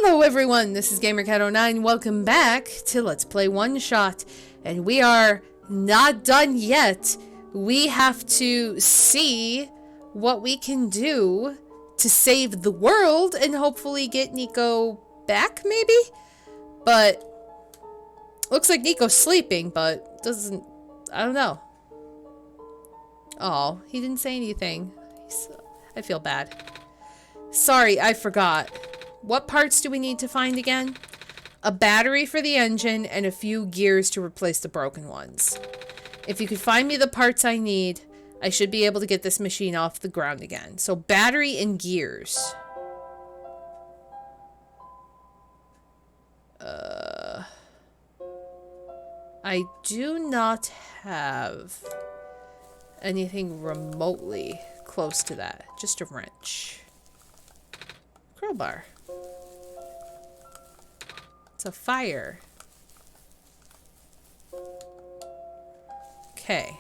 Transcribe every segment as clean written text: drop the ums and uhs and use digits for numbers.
Hello everyone, this is GamerCat09. Welcome back to Let's Play OneShot. And we are not done yet. We have to see what we can do to save the world and hopefully get Niko back, maybe? But looks like Niko's sleeping, but doesn't... I don't know. Oh, he didn't say anything. I feel bad. Sorry, I forgot. What parts do we need to find again? A battery for the engine and a few gears to replace the broken ones. If you could find me the parts I need, I should be able to get this machine off the ground again. So battery and gears. I do not have anything remotely close to that. Just a wrench. Crowbar. It's a fire. Okay.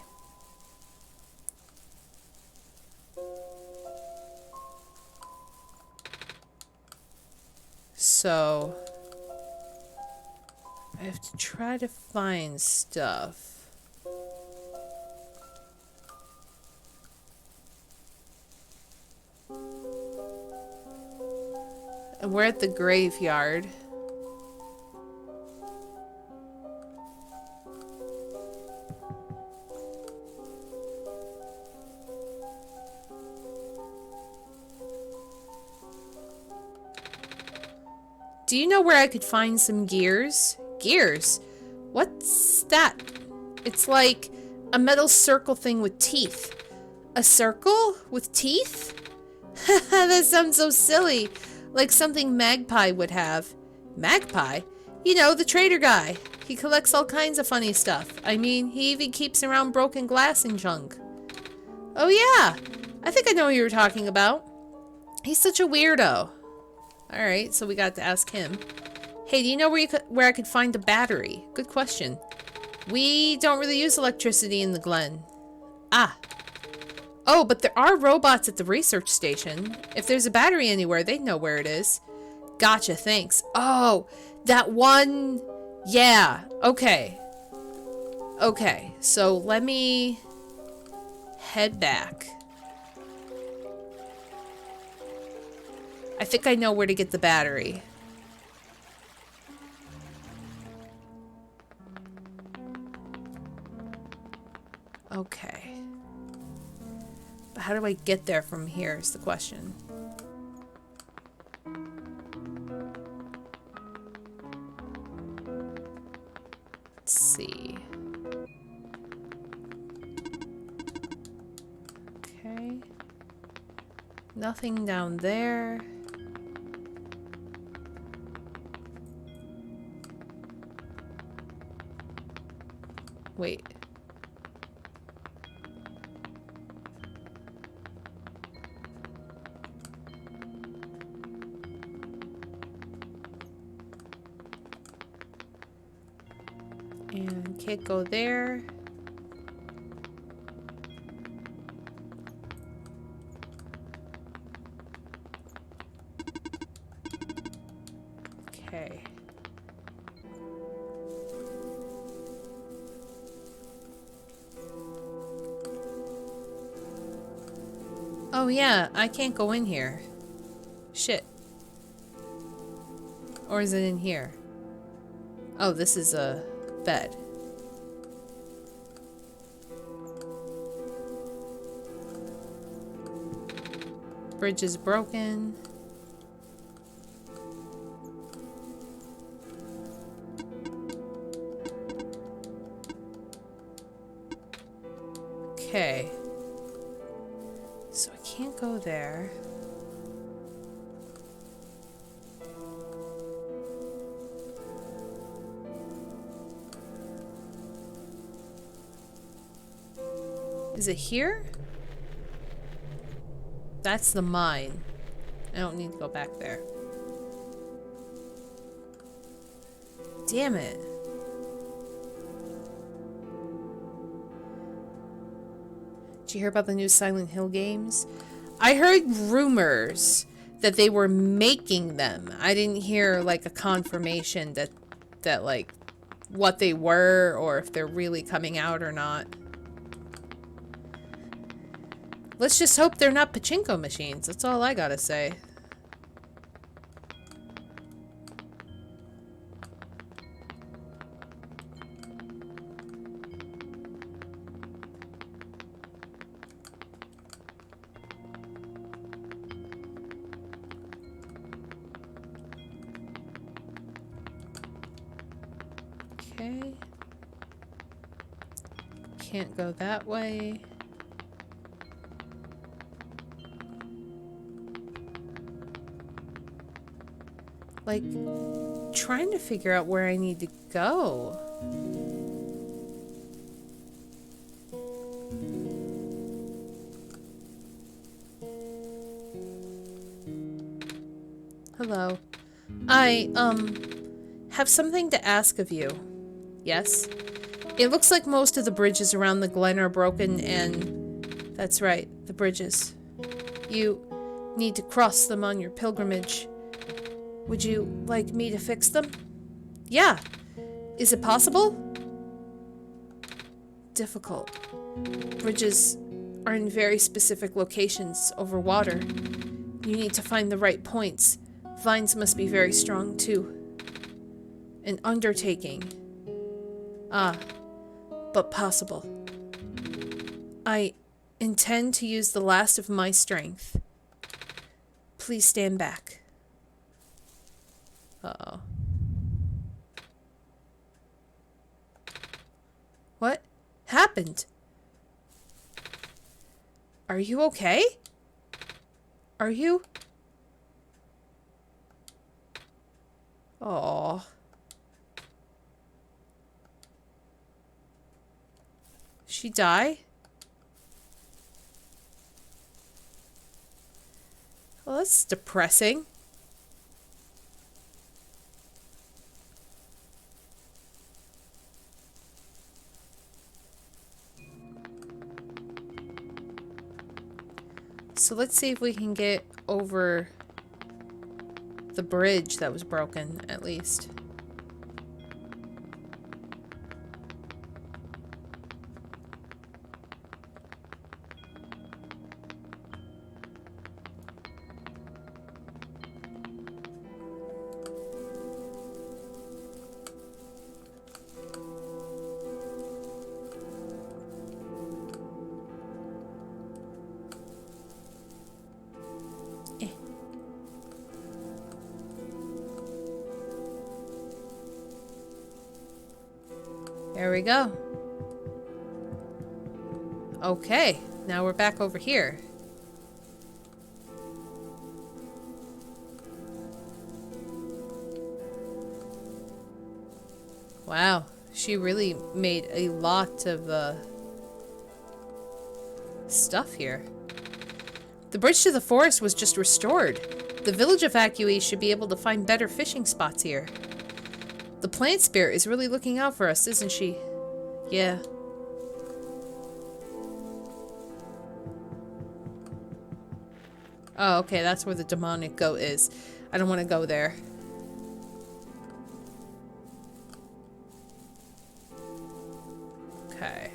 So I have to try to find stuff. And we're at the graveyard. Do you know where I could find some gears? Gears? What's that? It's like a metal circle thing with teeth. A circle with teeth? That sounds so silly. Like something Magpie would have. Magpie? You know, the trader guy. He collects all kinds of funny stuff. I mean, he even keeps around broken glass and junk. Oh yeah! I think I know who you were talking about. He's such a weirdo. Alright, so we got to ask him. Hey, do you know where I could find a battery? Good question. We don't really use electricity in the Glen. Ah. Oh, but there are robots at the research station. If there's a battery anywhere, they'd know where it is. Gotcha, thanks. Oh, that one... Yeah, okay. Okay, so let me head back. I think I know where to get the battery. Okay. But how do I get there from here is the question. Let's see. Okay. Nothing down there. Wait. And can't go there. Okay. Oh yeah, I can't go in here. Shit. Or is it in here? Oh, this is a bed. Bridge is broken. Okay. So I can't go there. Is it here? That's the mine. I don't need to go back there. Damn it. Did you hear about the new Silent Hill games? I heard rumors that they were making them. I didn't hear like a confirmation that like what they were or if they're really coming out or not. Let's just hope they're not pachinko machines. That's all I gotta say. Okay. Can't go that way. Like, trying to figure out where I need to go. Hello. I, have something to ask of you. Yes? It looks like most of the bridges around the Glen are broken and... That's right, the bridges. You need to cross them on your pilgrimage. Would you like me to fix them? Yeah. Is it possible? Difficult. Bridges are in very specific locations over water. You need to find the right points. Vines must be very strong too. An undertaking. Ah, but possible. I intend to use the last of my strength. Please stand back. Uh-oh. What happened? Are you okay? Are you? Aww. She die? Well, that's depressing. So let's see if we can get over the bridge that was broken, at least. There we go. Okay, now we're back over here. Wow, she really made a lot of stuff here. The bridge to the forest was just restored. The village evacuees should be able to find better fishing spots here. The plant spirit is really looking out for us, isn't she? Yeah. Oh, okay, that's where the demonic goat is. I don't want to go there. Okay.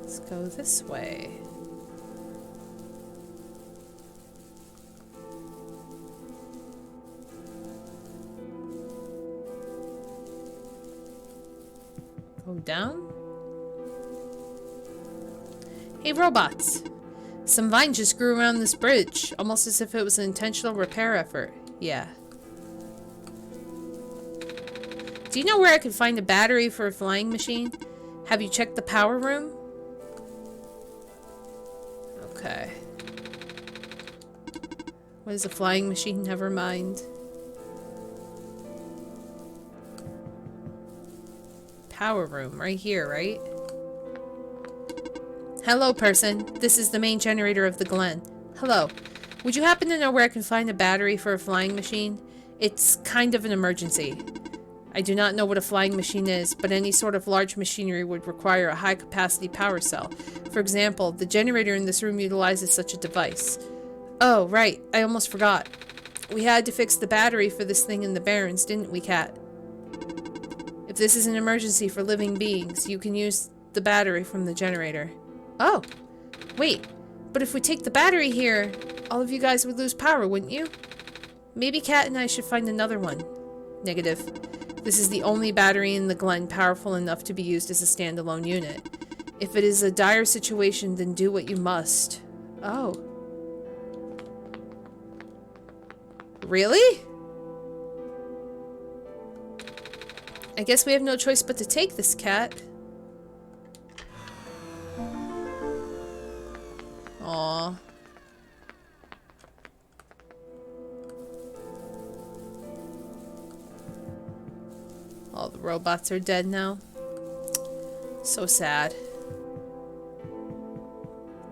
Let's go this way. Go down. Hey, robots. Some vine just grew around this bridge, almost as if it was an intentional repair effort. Yeah. Do you know where I could find a battery for a flying machine? Have you checked the power room? Okay. What is a flying machine? Never mind. Power room, right here, right? Hello, person. This is the main generator of the Glen. Hello. Would you happen to know where I can find a battery for a flying machine? It's kind of an emergency. I do not know what a flying machine is, but any sort of large machinery would require a high-capacity power cell. For example, the generator in this room utilizes such a device. Oh, right. I almost forgot. We had to fix the battery for this thing in the Barrens, didn't we, Kat? If this is an emergency for living beings, you can use the battery from the generator. Oh. Wait. But if we take the battery here, all of you guys would lose power, wouldn't you? Maybe Kat and I should find another one. Negative. This is the only battery in the Glen powerful enough to be used as a standalone unit. If it is a dire situation, then do what you must. Oh. Really? I guess we have no choice but to take this, Cat. Aww. All the robots are dead now. So sad.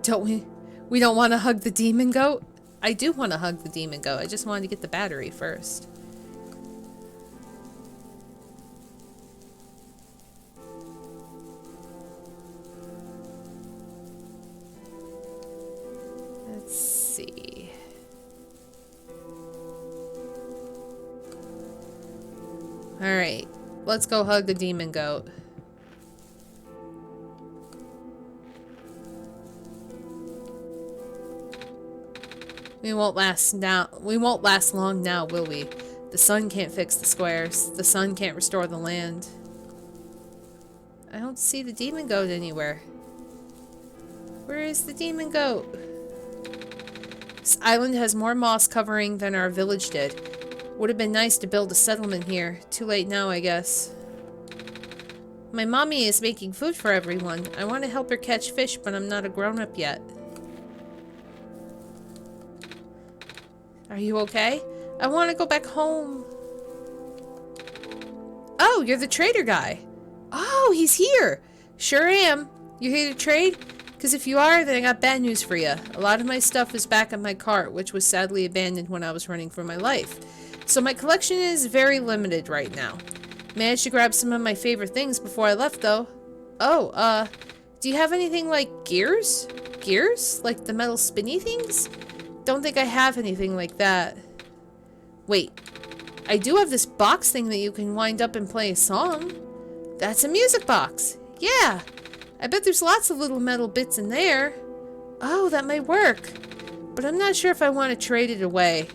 Don't we? We don't want to hug the demon goat? I do want to hug the demon goat. I just wanted to get the battery first. Let's see. Alright. Let's go hug the demon goat. We won't last long now, will we? The sun can't fix the squares. The sun can't restore the land. I don't see the demon goat anywhere. Where is the demon goat? This island has more moss covering than our village did. Would have been nice to build a settlement here. Too late now, I guess. My mommy is making food for everyone. I want to help her catch fish, but I'm not a grown-up yet. Are you okay? I want to go back home. Oh, you're the trader guy. Oh, he's here. Sure am. You here to trade? Because if you are, then I got bad news for you. A lot of my stuff is back in my cart, which was sadly abandoned when I was running for my life. So my collection is very limited right now. Managed to grab some of my favorite things before I left, though. Oh, do you have anything like gears? Gears? Like the metal spinny things? Don't think I have anything like that. Wait. I do have this box thing that you can wind up and play a song. That's a music box. Yeah. I bet there's lots of little metal bits in there. Oh, that might work. But I'm not sure if I want to trade it away.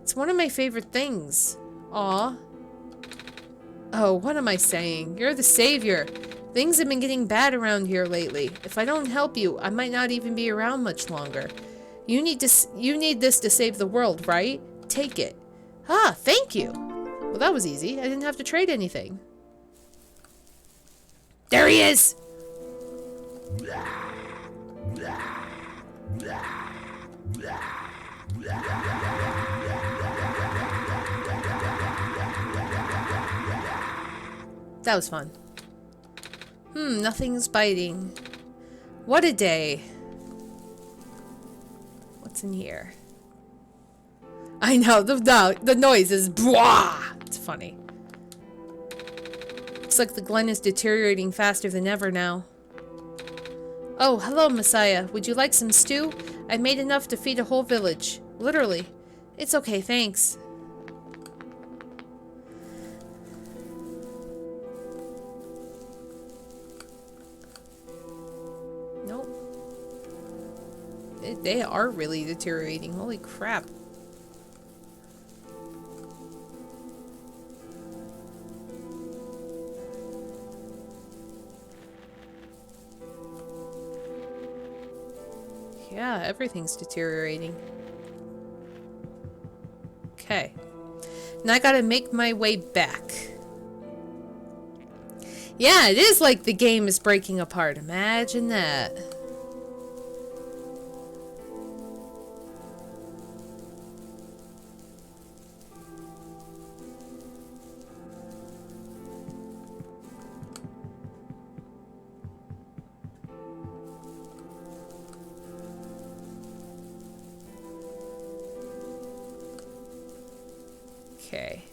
It's one of my favorite things. Aw. Oh, what am I saying? You're the savior. Things have been getting bad around here lately. If I don't help you, I might not even be around much longer. You need this to save the world, right? Take it. Ah, thank you. Well, that was easy. I didn't have to trade anything. There he is! That was fun. Nothing's biting. What a day. What's in here? I know, the noise is blah! It's funny. Looks like the Glen is deteriorating faster than ever now. Oh, hello, Messiah. Would you like some stew? I made enough to feed a whole village. Literally. It's okay, thanks. Nope. They are really deteriorating. Holy crap. Yeah, everything's deteriorating. Okay. Now I gotta make my way back. Yeah, it is like the game is breaking apart. Imagine that. Okay.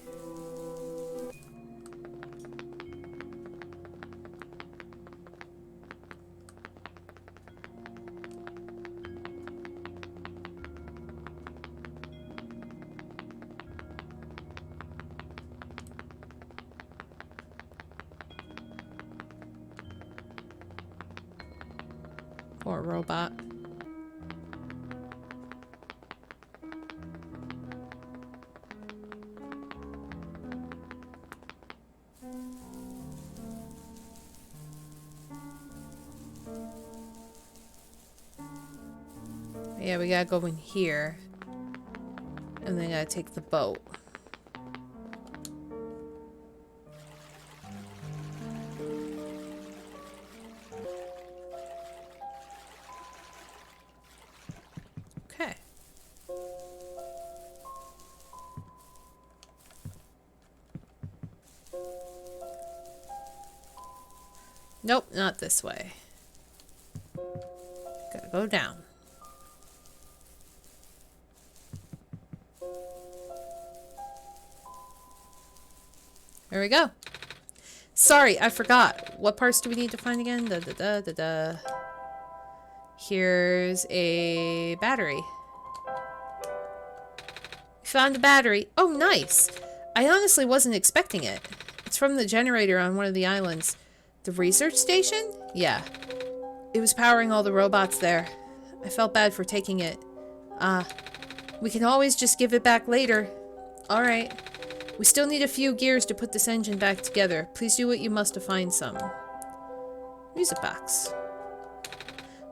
Poor robot. Yeah, we gotta go in here. And then gotta take the boat. Okay. Nope, not this way. Gotta go down. There we go. Sorry, I forgot. What parts do we need to find again? Here's a battery. Found a battery. Oh, nice. I honestly wasn't expecting it. It's from the generator on one of the islands. The research station? Yeah. It was powering all the robots there. I felt bad for taking it. We can always just give it back later. Alright. We still need a few gears to put this engine back together. Please do what you must to find some. Music box.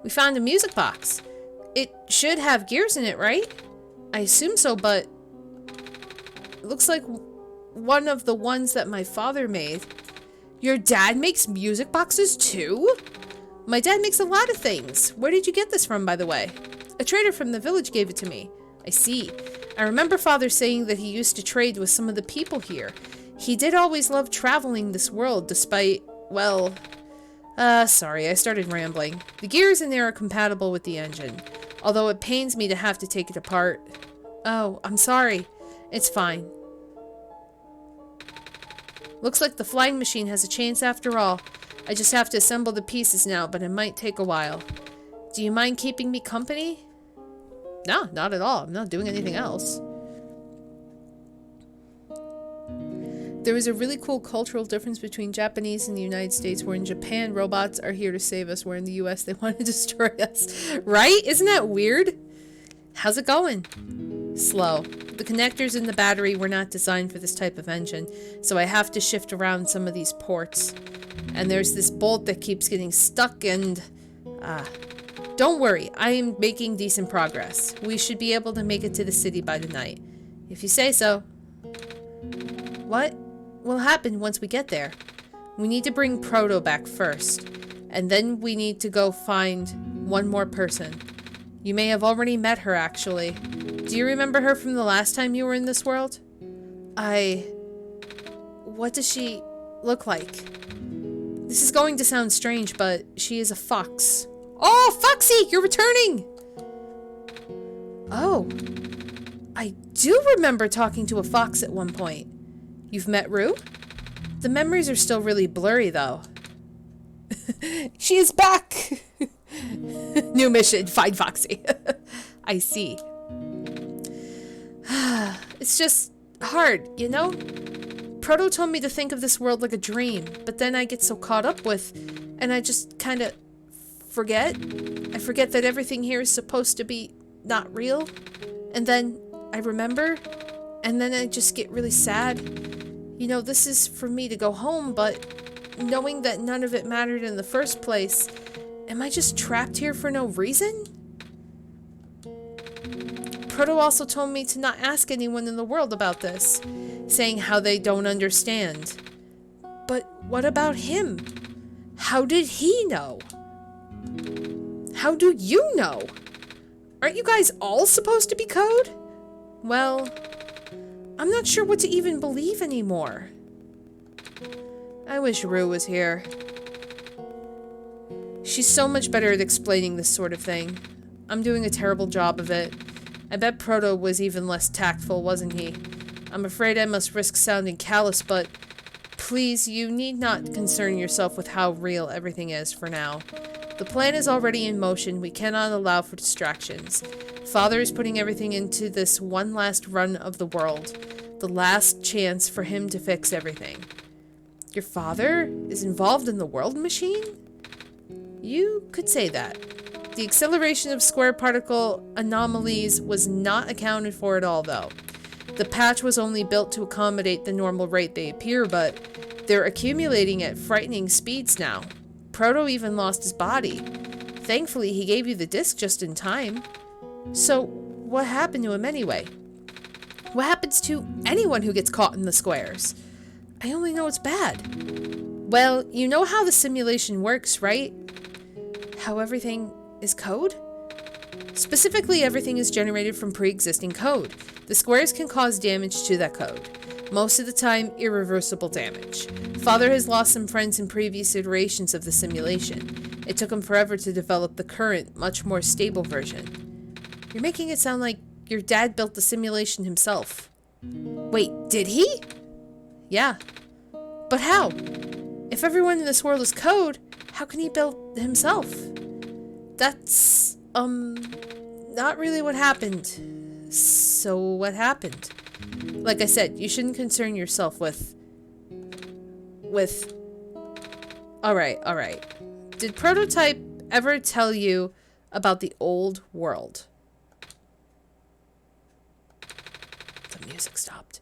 We found a music box. It should have gears in it, right? I assume so, but it looks like one of the ones that my father made. Your dad makes music boxes too? My dad makes a lot of things. Where did you get this from, by the way? A trader from the village gave it to me. I see. I remember father saying that he used to trade with some of the people here. He did always love traveling this world despite, well... sorry, I started rambling. The gears in there are compatible with the engine, although it pains me to have to take it apart. Oh, I'm sorry. It's fine. Looks like the flying machine has a chance after all. I just have to assemble the pieces now, but it might take a while. Do you mind keeping me company? No, not at all. I'm not doing anything else. There is a really cool cultural difference between Japanese and the United States, where in Japan, robots are here to save us, where in the US, they want to destroy us. Right? Isn't that weird? How's it going? Slow. The connectors in the battery were not designed for this type of engine, so I have to shift around some of these ports. And there's this bolt that keeps getting stuck and... Don't worry, I am making decent progress. We should be able to make it to the city by the night. If you say so. What will happen once we get there? We need to bring Proto back first. And then we need to go find one more person. You may have already met her, actually. Do you remember her from the last time you were in this world? What does she look like? This is going to sound strange, but she is a fox. Oh, Foxy, you're returning! Oh. I do remember talking to a fox at one point. You've met Rue? The memories are still really blurry, though. She is back! New mission, find Foxy. I see. It's just hard, you know? Proto told me to think of this world like a dream, but then I get so caught up with, and I just kind of forget. I forget that everything here is supposed to be not real. And then I remember, and then I just get really sad. You know, this is for me to go home, but knowing that none of it mattered in the first place, am I just trapped here for no reason? Proto also told me to not ask anyone in the world about this, saying how they don't understand. But what about him? How did he know? How do you know? Aren't you guys all supposed to be code? Well, I'm not sure what to even believe anymore. I wish Rue was here. She's so much better at explaining this sort of thing. I'm doing a terrible job of it. I bet Proto was even less tactful, wasn't he? I'm afraid I must risk sounding callous, but please, you need not concern yourself with how real everything is for now. The plan is already in motion. We cannot allow for distractions. Father is putting everything into this one last run of the world. The last chance for him to fix everything. Your father is involved in the world machine? You could say that. The acceleration of square particle anomalies was not accounted for at all, though. The patch was only built to accommodate the normal rate they appear, but they're accumulating at frightening speeds now. Proto even lost his body. Thankfully, he gave you the disc just in time. So, what happened to him anyway? What happens to anyone who gets caught in the squares? I only know it's bad. Well, you know how the simulation works, right? How everything is code? Specifically, everything is generated from pre-existing code. The squares can cause damage to that code. Most of the time, irreversible damage. Father has lost some friends in previous iterations of the simulation. It took him forever to develop the current, much more stable version. You're making it sound like your dad built the simulation himself. Wait, did he? Yeah. But how? If everyone in this world is code, how can he build himself? That's, not really what happened. So what happened? Like I said, you shouldn't concern yourself with... Alright. Did Prototype ever tell you about the old world? The music stopped.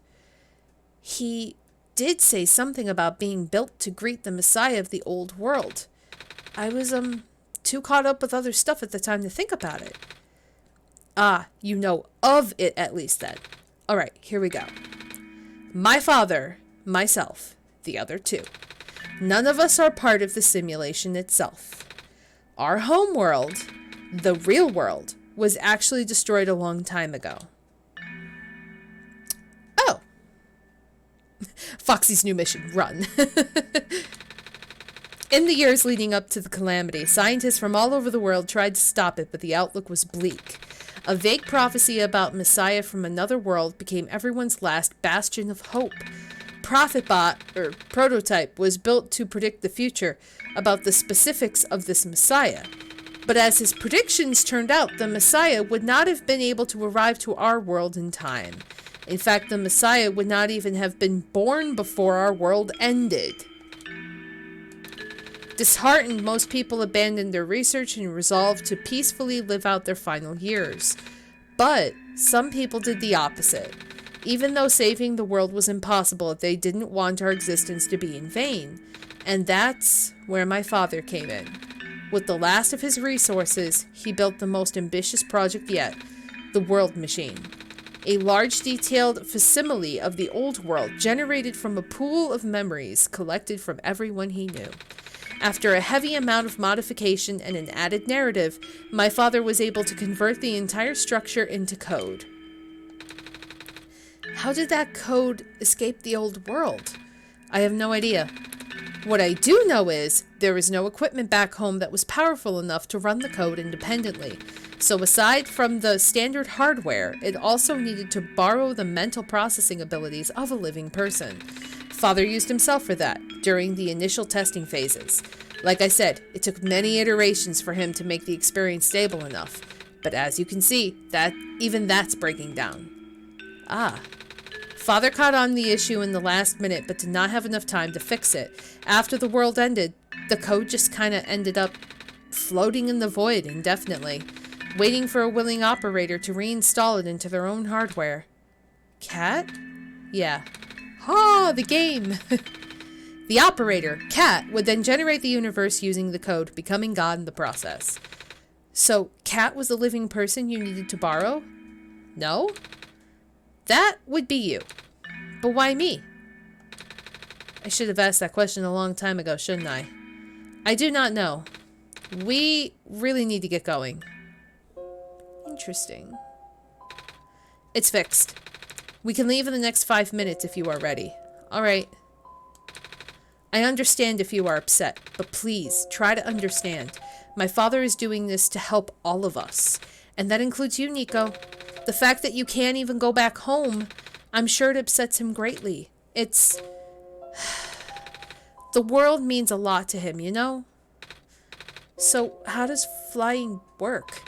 He did say something about being built to greet the Messiah of the old world. I was, too caught up with other stuff at the time to think about it. Ah, you know of it at least then. Alright, here we go. My father, myself, the other two. None of us are part of the simulation itself. Our home world, the real world, was actually destroyed a long time ago. Oh. Foxy's new mission, run. In the years leading up to the calamity, scientists from all over the world tried to stop it, but the outlook was bleak. A vague prophecy about Messiah from another world became everyone's last bastion of hope. Prophetbot, or Prototype, was built to predict the future about the specifics of this Messiah. But as his predictions turned out, the Messiah would not have been able to arrive to our world in time. In fact, the Messiah would not even have been born before our world ended. Disheartened, most people abandoned their research and resolved to peacefully live out their final years. But some people did the opposite. Even though saving the world was impossible, they didn't want our existence to be in vain. And that's where my father came in. With the last of his resources, he built the most ambitious project yet, the World Machine. A large detailed facsimile of the old world generated from a pool of memories collected from everyone he knew. After a heavy amount of modification and an added narrative, my father was able to convert the entire structure into code. How did that code escape the old world? I have no idea. What I do know is there was no equipment back home that was powerful enough to run the code independently. So aside from the standard hardware, it also needed to borrow the mental processing abilities of a living person. Father used himself for that during the initial testing phases. Like I said, it took many iterations for him to make the experience stable enough. But as you can see, even that's breaking down. Ah. Father caught on the issue in the last minute, but did not have enough time to fix it. After the world ended, the code just kinda ended up floating in the void indefinitely, waiting for a willing operator to reinstall it into their own hardware. Cat? Yeah. Ah, the game! The operator, Cat, would then generate the universe using the code, becoming God in the process. So, Cat was the living person you needed to borrow? No? That would be you. But why me? I should have asked that question a long time ago, shouldn't I? I do not know. We really need to get going. Interesting. It's fixed. We can leave in the next 5 minutes if you are ready. Alright. I understand if you are upset, but please, try to understand. My father is doing this to help all of us. And that includes you, Niko. The fact that you can't even go back home, I'm sure it upsets him greatly. It's... The world means a lot to him, you know? So, how does flying work?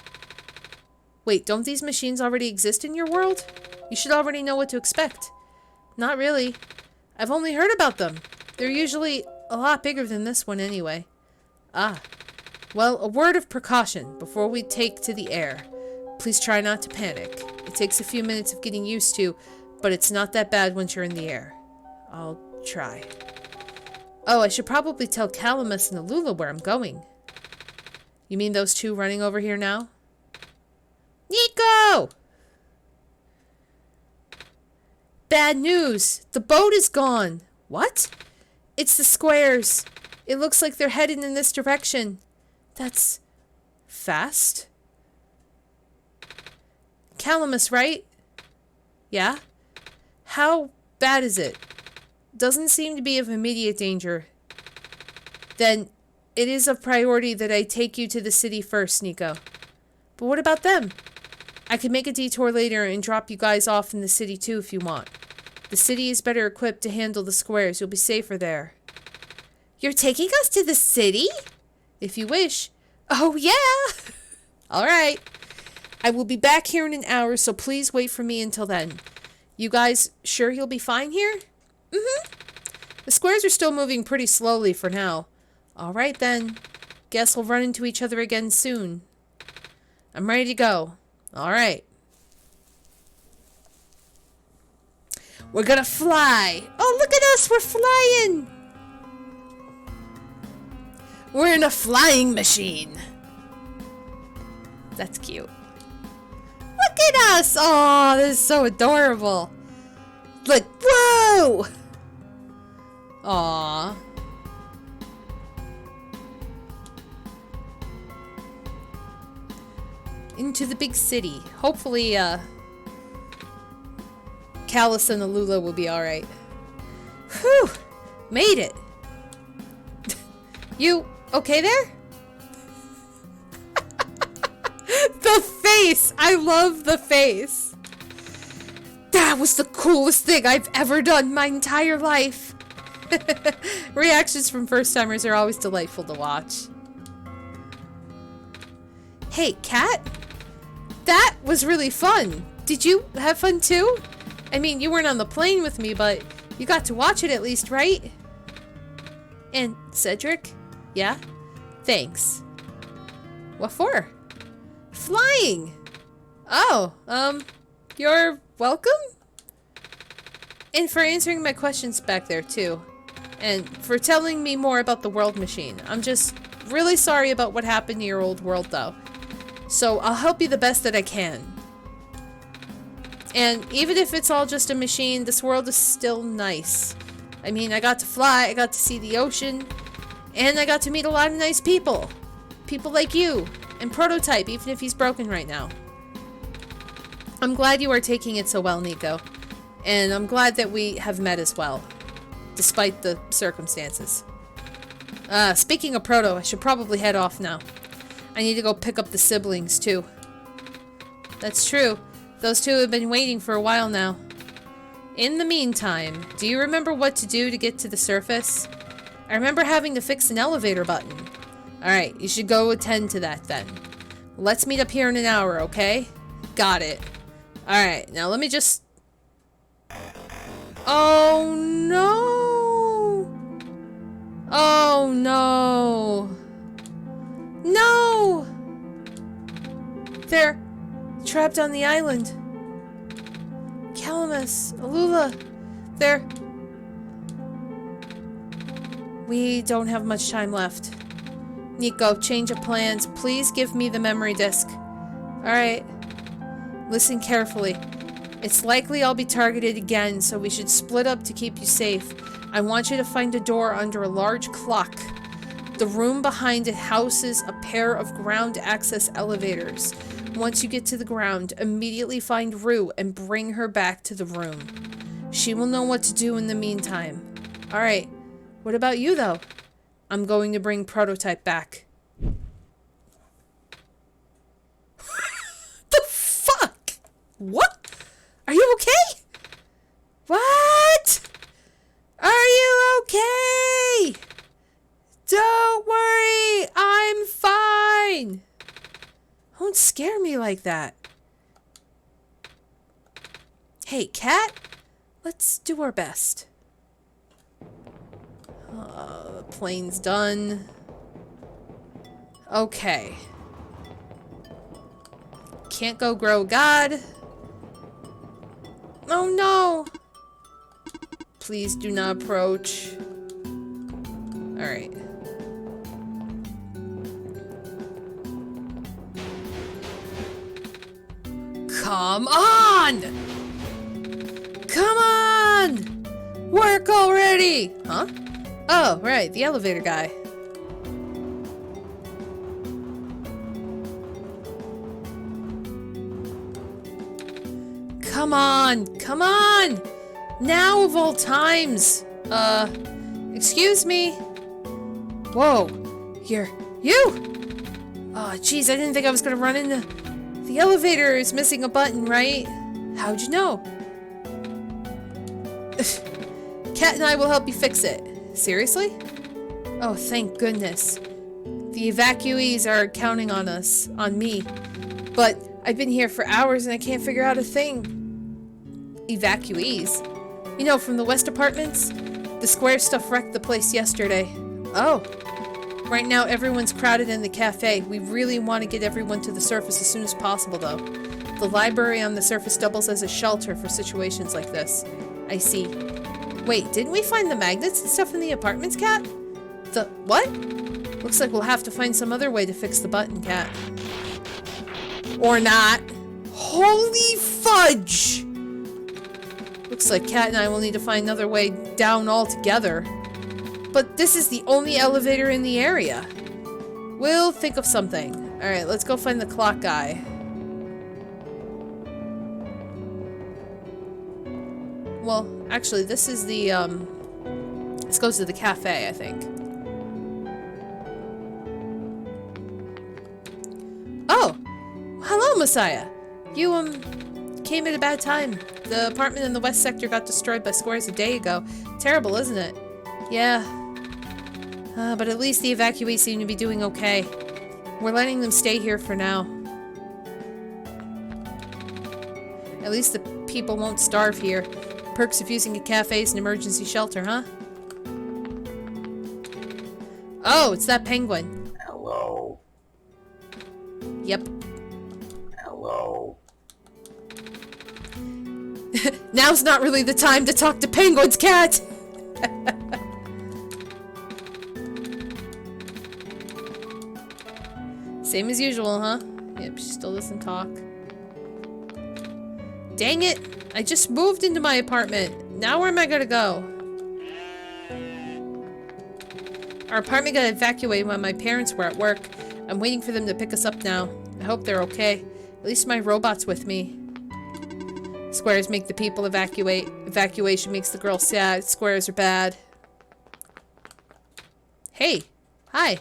Wait, don't these machines already exist in your world? You should already know what to expect. Not really. I've only heard about them. They're usually a lot bigger than this one anyway. Ah. Well, a word of precaution before we take to the air. Please try not to panic. It takes a few minutes of getting used to, but it's not that bad once you're in the air. I'll try. Oh, I should probably tell Calamus and Alula where I'm going. You mean those two running over here now? Niko! Bad news! The boat is gone! What? It's the squares. It looks like they're headed in this direction. That's... fast? Calamus, right? Yeah? How bad is it? Doesn't seem to be of immediate danger. Then it is a priority that I take you to the city first, Niko. But what about them? I could make a detour later and drop you guys off in the city too if you want. The city is better equipped to handle the squares. You'll be safer there. You're taking us to the city? If you wish. Oh, yeah! Alright. I will be back here in an hour, so please wait for me until then. You guys sure you'll be fine here? Mm-hmm. The squares are still moving pretty slowly for now. Alright then. Guess we'll run into each other again soon. I'm ready to go. Alright. We're gonna fly! Oh, look at us! We're flying! We're in a flying machine! That's cute. Look at us! Oh, this is so adorable! Like, whoa! Aww. Into the big city. Hopefully, Callus and Alula will be alright. Whew! Made it! You okay there? The face! I love the face! That was the coolest thing I've ever done my entire life! Reactions from first-timers are always delightful to watch. Hey, Cat? That was really fun! Did you have fun too? I mean, you weren't on the plane with me, but you got to watch it at least, right? And Cedric? Yeah? Thanks. What for? Flying! Oh, you're welcome? And for answering my questions back there, too. And for telling me more about the world machine. I'm just really sorry about what happened to your old world, though. So I'll help you the best that I can. And even if it's all just a machine, this world is still nice. I mean, I got to fly, I got to see the ocean, and I got to meet a lot of nice people. People like you, and Prototype, even if he's broken right now. I'm glad you are taking it so well, Niko. And I'm glad that we have met as well, despite the circumstances. Speaking of Proto, I should probably head off now. I need to go pick up the siblings, too. That's true. Those two have been waiting for a while now. In the meantime, do you remember what to do to get to the surface? I remember having to fix an elevator button. Alright, you should go attend to that then. Let's meet up here in an hour, okay? Got it. Alright, now let me just... Oh no! Oh no! No! They're trapped on the island. Calamus, Alula, they're... We don't have much time left. Niko, change of plans. Please give me the memory disk. Alright. Listen carefully. It's likely I'll be targeted again, so we should split up to keep you safe. I want you to find a door under a large clock. The room behind it houses a pair of ground access elevators. Once you get to the ground, immediately find Rue and bring her back to the room. She will know what to do in the meantime. Alright, what about you though? I'm going to bring Prototype back. The fuck? What? Are you okay? What? Are you okay? Don't worry, I'm fine. Don't scare me like that. Hey, Cat, let's do our best. The plane's done. Okay. Can't go grow God. Oh no! Please do not approach. Alright. Come on! Come on! Work already! Huh? Oh, right, the elevator guy. Come on! Come on! Now of all times! Excuse me? Whoa! You! Oh, jeez, I didn't think I was gonna run into... The elevator is missing a button, right? How'd you know? Kat and I will help you fix it. Seriously? Oh, thank goodness. The evacuees are counting on us. On me. But I've been here for hours and I can't figure out a thing. Evacuees? You know, from the West Apartments? The square stuff wrecked the place yesterday. Oh. Right now everyone's crowded in the cafe. We really want to get everyone to the surface as soon as possible, though. The library on the surface doubles as a shelter for situations like this. I see. Wait, didn't we find the magnets and stuff in the apartments, Kat? The what? Looks like we'll have to find some other way to fix the button, Kat. Or not. Holy fudge! Looks like Kat and I will need to find another way down altogether. But this is the only elevator in the area. We'll think of something. Alright, let's go find the clock guy. Well, actually, this is the, this goes to the cafe, I think. Oh! Hello, Messiah! You, came at a bad time. The apartment in the west sector got destroyed by squares a day ago. Terrible, isn't it? Yeah. But at least the evacuees seem to be doing okay. We're letting them stay here for now. At least the people won't starve here. Perks of using a cafe as an emergency shelter, huh? Oh, it's that penguin. Hello. Yep. Hello. Now's not really the time to talk to penguins, Kat! Same as usual, huh? Yep, she still doesn't talk. Dang it! I just moved into my apartment. Now where am I gonna go? Our apartment got evacuated when my parents were at work. I'm waiting for them to pick us up now. I hope they're okay. At least my robot's with me. Squares make the people evacuate. Evacuation makes the girl sad. Squares are bad. Hey. Hi.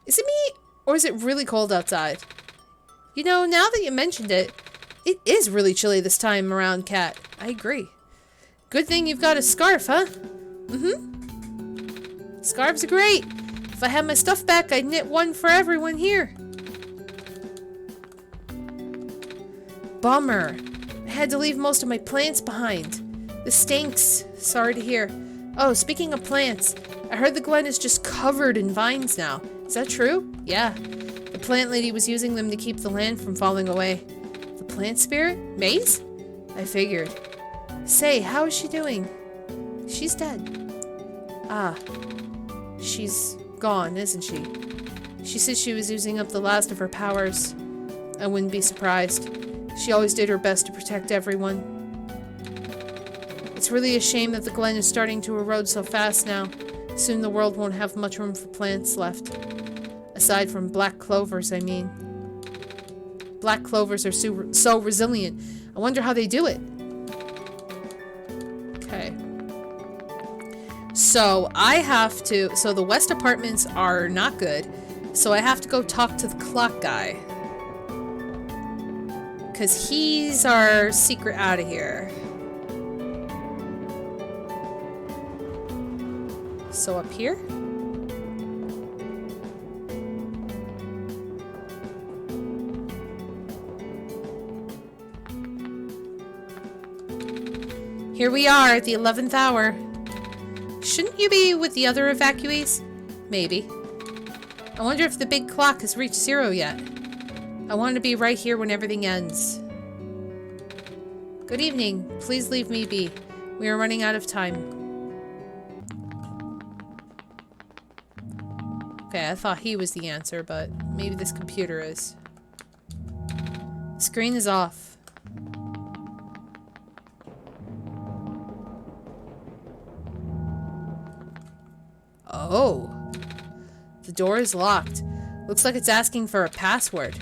Is it me? Or is it really cold outside? You know, now that you mentioned it, it is really chilly this time around, Kat. I agree. Good thing you've got a scarf, huh? Mm-hmm. Scarves are great. If I had my stuff back, I'd knit one for everyone here. Bummer. I had to leave most of my plants behind. This stinks. Sorry to hear. Oh, speaking of plants, I heard the Glen is just covered in vines now. Is that true? Yeah. The plant lady was using them to keep the land from falling away. The plant spirit? Maze? I figured. Say, how is she doing? She's dead. Ah. She's gone, isn't she? She said she was using up the last of her powers. I wouldn't be surprised. She always did her best to protect everyone. It's really a shame that the Glen is starting to erode so fast now. Soon the world won't have much room for plants left. Aside from black clovers, I mean. Black clovers are so resilient. I wonder how they do it. Okay. So I have to... So the West Apartments are not good. So I have to go talk to the clock guy. Because he's our secret out of here. So up here? Here we are at the 11th hour. Shouldn't you be with the other evacuees? Maybe. I wonder if the big clock has reached 0 yet. I want to be right here when everything ends. Good evening. Please leave me be. We are running out of time. Okay, I thought he was the answer, but maybe this computer is. Screen is off. Oh. The door is locked. Looks like it's asking for a password.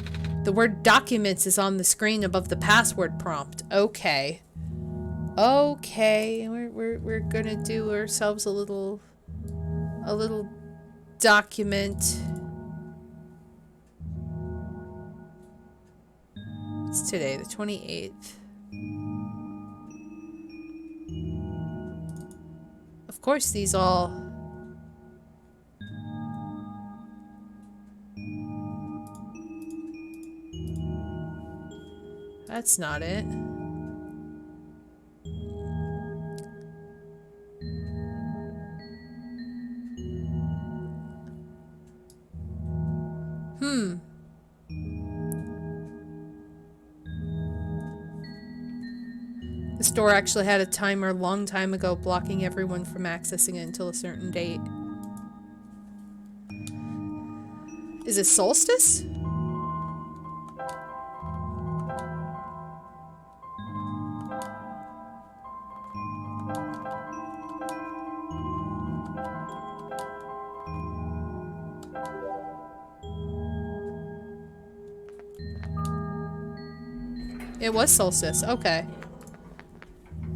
The word documents is on the screen above the password prompt. Okay. Okay. We're gonna do ourselves a little document. It's today, the 28th. Of course, these all... That's not it. This door actually had a timer a long time ago blocking everyone from accessing it until a certain date. Is it solstice? It was solstice. Okay.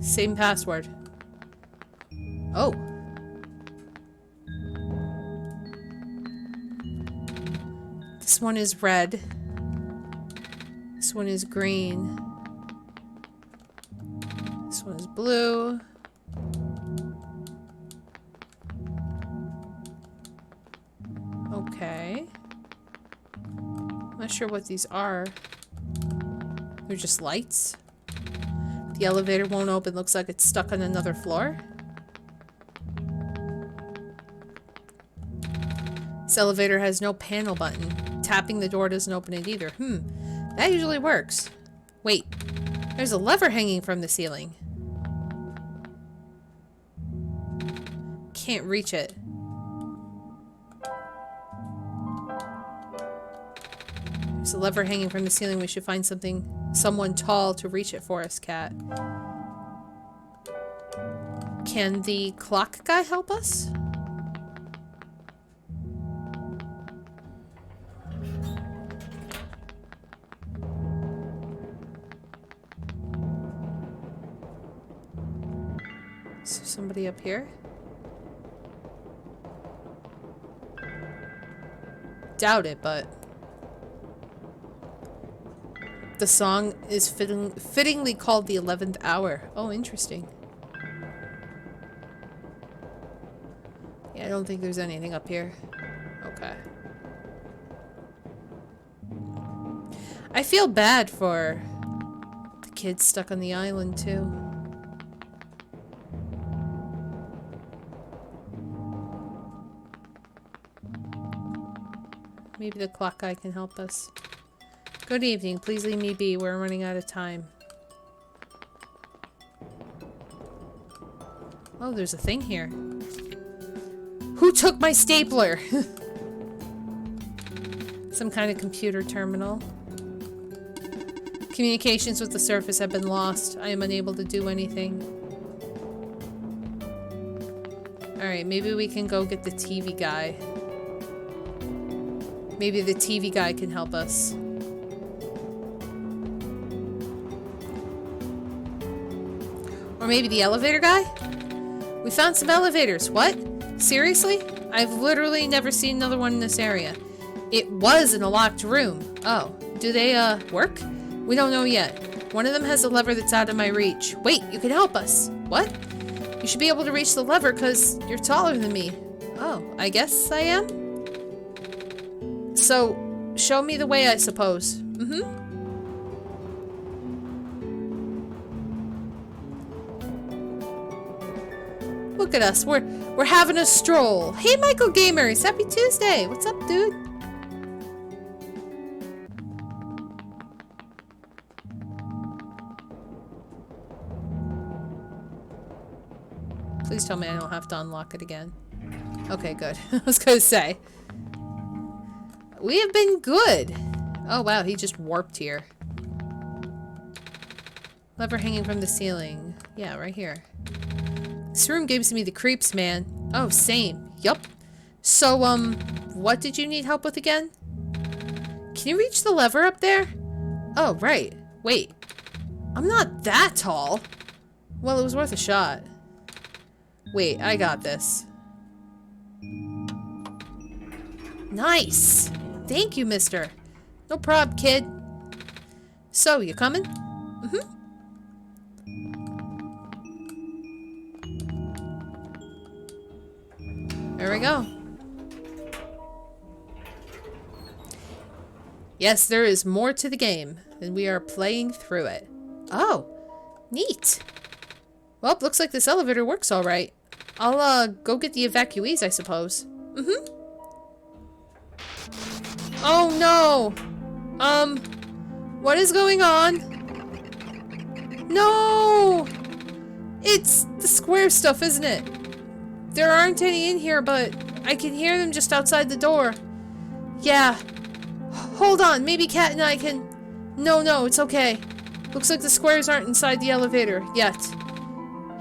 Same password. Oh. This one is red. This one is green. This one is blue. Okay. I'm not sure what these are. They're just lights. The elevator won't open. Looks like it's stuck on another floor. This elevator has no panel button. Tapping the door doesn't open it either. That usually works. Wait. There's a lever hanging from the ceiling. Can't reach it. There's a lever hanging from the ceiling. We should find someone tall to reach it for us, Cat. Can the clock guy help us? Is there somebody up here? Doubt it, but... The song is fittingly called The 11th Hour. Oh, interesting. Yeah, I don't think there's anything up here. Okay. I feel bad for the kids stuck on the island, too. Maybe the clock guy can help us. Good evening. Please leave me be. We're running out of time. Oh, there's a thing here. Who took my stapler? Some kind of computer terminal. Communications with the surface have been lost. I am unable to do anything. Alright, maybe we can go get the TV guy. Maybe the TV guy can help us. Or maybe the elevator guy? We found some elevators. What? Seriously? I've literally never seen another one in this area. It was in a locked room. Oh. Do they, work? We don't know yet. One of them has a lever that's out of my reach. Wait, you can help us. What? You should be able to reach the lever because you're taller than me. Oh, I guess I am? So, show me the way, I suppose. Look at us. We're having a stroll. Hey, Michael Gamers. Happy Tuesday. What's up, dude? Please tell me I don't have to unlock it again. Okay, good. I was gonna say. We have been good. Oh wow, he just warped here. Lever hanging from the ceiling. Yeah, right here. This room gives me the creeps, man. Oh, same. Yup. So, what did you need help with again? Can you reach the lever up there? Oh, right. Wait. I'm not that tall. Well, it was worth a shot. Wait, I got this. Nice! Thank you, mister. No prob, kid. So, you coming? Mm-hmm. There we go. Yes, there is more to the game, and we are playing through it. Oh, neat. Well, looks like this elevator works all right. I'll, go get the evacuees, I suppose. Mm-hmm. Oh, no! What is going on? No! It's the square stuff, isn't it? There aren't any in here, but I can hear them just outside the door. Yeah. Hold on, maybe Kat and I can... No, it's okay. Looks like the squares aren't inside the elevator yet.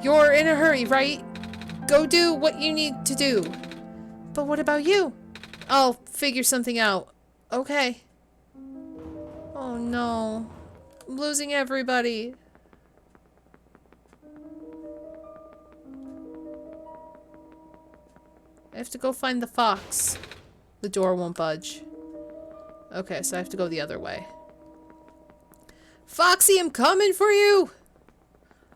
You're in a hurry, right? Go do what you need to do. But what about you? I'll figure something out. Okay. Oh no. I'm losing everybody. I have to go find the fox. The door won't budge. Okay, so I have to go the other way. Foxy, I'm coming for you!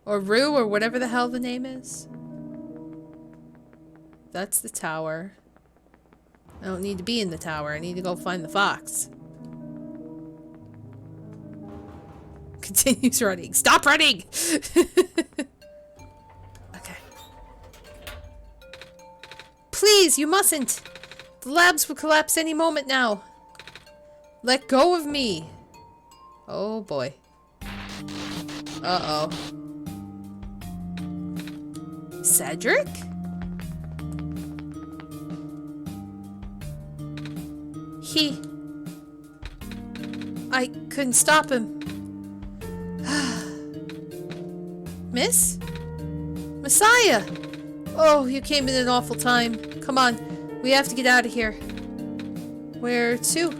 Or Rue, or whatever the hell the name is. That's the tower. I don't need to be in the tower. I need to go find the fox. Continues running. Stop running! Okay. Please, you mustn't! The labs will collapse any moment now. Let go of me. Oh boy. Uh-oh. Cedric? I couldn't stop him. Miss? Messiah! Oh, you came in an awful time. Come on, we have to get out of here. Where to?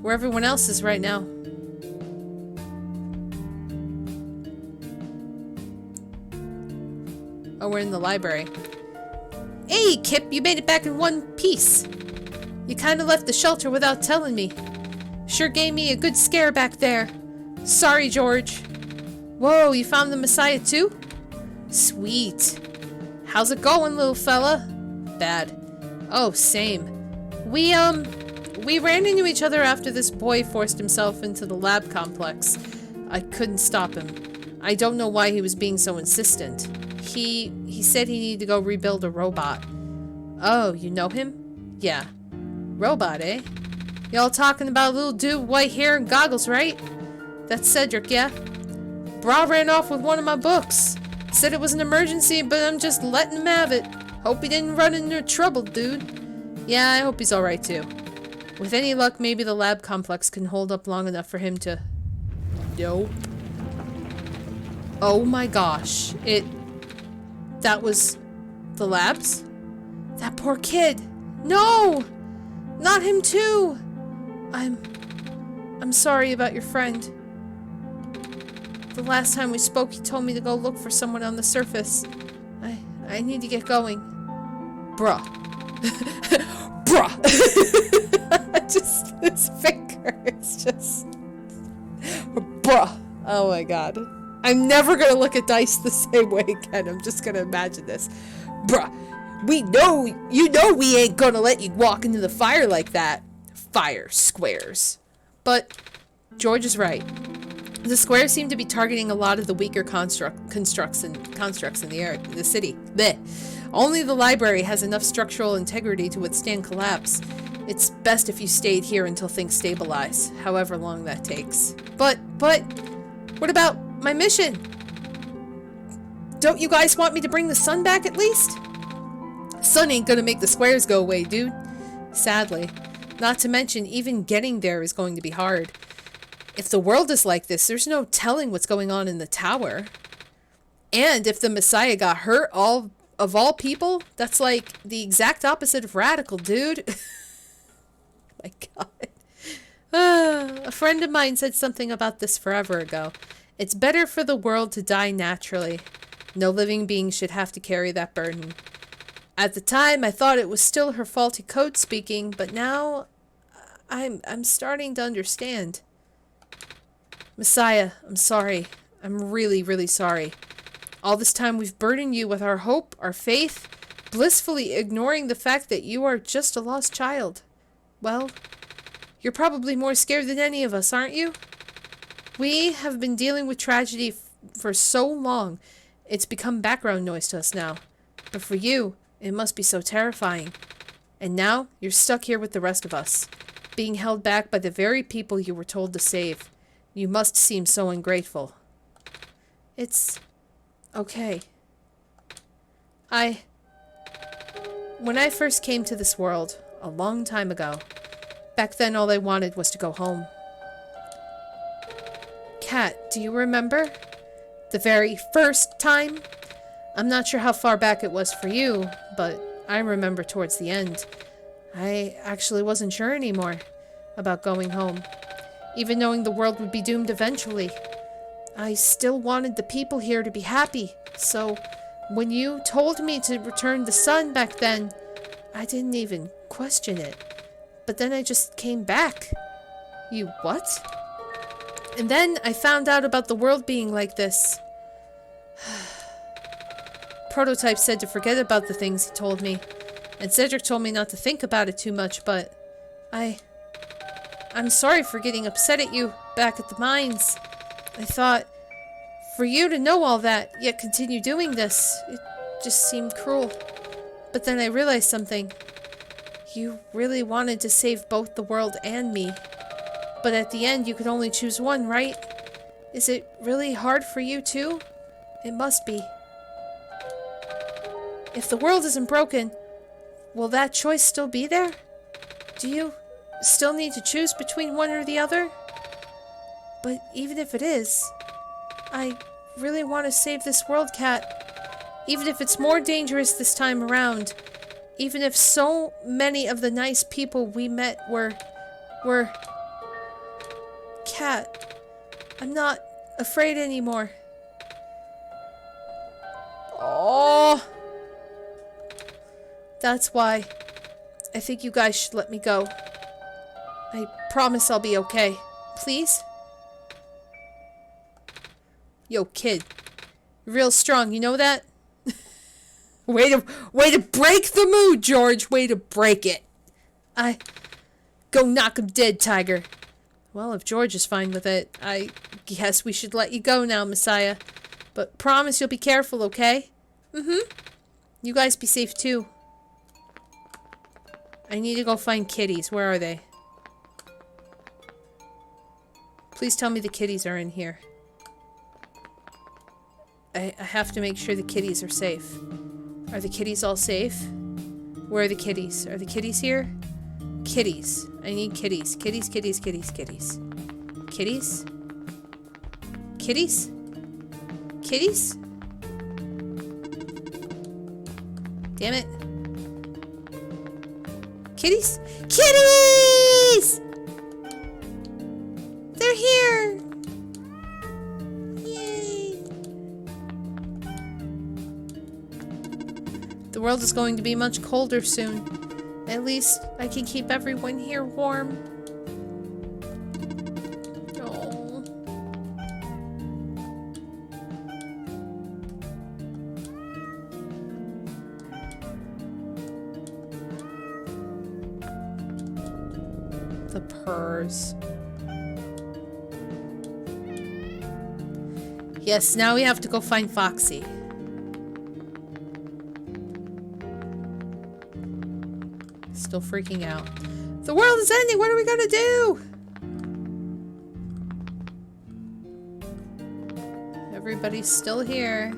Where everyone else is right now. Oh, we're in the library. Hey, Kip, you made it back in one piece. You kinda left the shelter without telling me. Sure gave me a good scare back there. Sorry, George. Whoa, you found the Messiah too? Sweet. How's it going, little fella? Bad. Oh, same. We ran into each other after this boy forced himself into the lab complex. I couldn't stop him. I don't know why he was being so insistent. He said he needed to go rebuild a robot. Oh, you know him? Yeah. Robot, eh? Y'all talking about a little dude with white hair and goggles, right? That's Cedric, yeah? Bra ran off with one of my books. Said it was an emergency, but I'm just letting him have it. Hope he didn't run into trouble, dude. Yeah, I hope he's alright too. With any luck, maybe the lab complex can hold up long enough for him to... Nope. Oh my gosh. That was... the labs? That poor kid. No! Not him too! I'm sorry about your friend. The last time we spoke, he told me to go look for someone on the surface. I need to get going. Bruh. Bruh! Just his finger. It's just... Bruh. Oh my god. I'm never gonna look at dice the same way again. I'm just gonna imagine this. Bruh. You know we ain't gonna let you walk into the fire like that. Fire squares. But George is right. The squares seem to be targeting a lot of the weaker constructs in the city. Blech. Only the library has enough structural integrity to withstand collapse. It's best if you stayed here until things stabilize, however long that takes. But what about my mission? Don't you guys want me to bring the sun back at least? Sun ain't gonna make the squares go away, dude. Sadly. Not to mention, even getting there is going to be hard. If the world is like this, there's no telling what's going on in the tower. And if the Messiah got hurt, of all people, that's like the exact opposite of radical, dude. My God. A friend of mine said something about this forever ago. It's better for the world to die naturally. No living being should have to carry that burden. At the time, I thought it was still her faulty code speaking, but now I'm starting to understand. Messiah, I'm sorry. I'm really, really sorry. All this time we've burdened you with our hope, our faith, blissfully ignoring the fact that you are just a lost child. Well, you're probably more scared than any of us, aren't you? We have been dealing with tragedy for so long, it's become background noise to us now. But for you, it must be so terrifying. And now, you're stuck here with the rest of us, being held back by the very people you were told to save. You must seem so ungrateful. It's okay. When I first came to this world, a long time ago, back then all I wanted was to go home. Kat, do you remember? The very first time? I'm not sure how far back it was for you, but I remember towards the end. I actually wasn't sure anymore about going home. Even knowing the world would be doomed eventually. I still wanted the people here to be happy, so when you told me to return the sun back then, I didn't even question it. But then I just came back. You what? And then I found out about the world being like this. Prototype said to forget about the things he told me, and Cedric told me not to think about it too much, but I'm sorry for getting upset at you back at the mines. I thought, for you to know all that, yet continue doing this, it just seemed cruel. But then I realized something. You really wanted to save both the world and me. But at the end, you could only choose one, right? Is it really hard for you too? It must be. If the world isn't broken, will that choice still be there? Do you still need to choose between one or the other? But even if it is, I really want to save this world, Kat. Even if it's more dangerous this time around. Even if so many of the nice people we met were... Kat, I'm not afraid anymore. Oh, that's why I think you guys should let me go. I promise I'll be okay. Please? Yo, kid. You're real strong, you know that? Way to break the mood, George. Way to break it. Go knock him dead, Tiger. Well, if George is fine with it, I guess we should let you go now, Messiah. But promise you'll be careful, okay? Mm-hmm. You guys be safe, too. I need to go find kitties. Where are they? Please tell me the kitties are in here. I have to make sure the kitties are safe. Are the kitties all safe? Where are the kitties? Are the kitties here? Kitties. I need kitties. Kitties, kitties, kitties, kitties. Kitties? Kitties? Kitties? Damn it. Kitties? Kitties! They're here! Yay! The world is going to be much colder soon. At least I can keep everyone here warm. Oh. The purrs. Yes, now we have to go find Foxy. Still freaking out. The world is ending! What are we gonna do? Everybody's still here.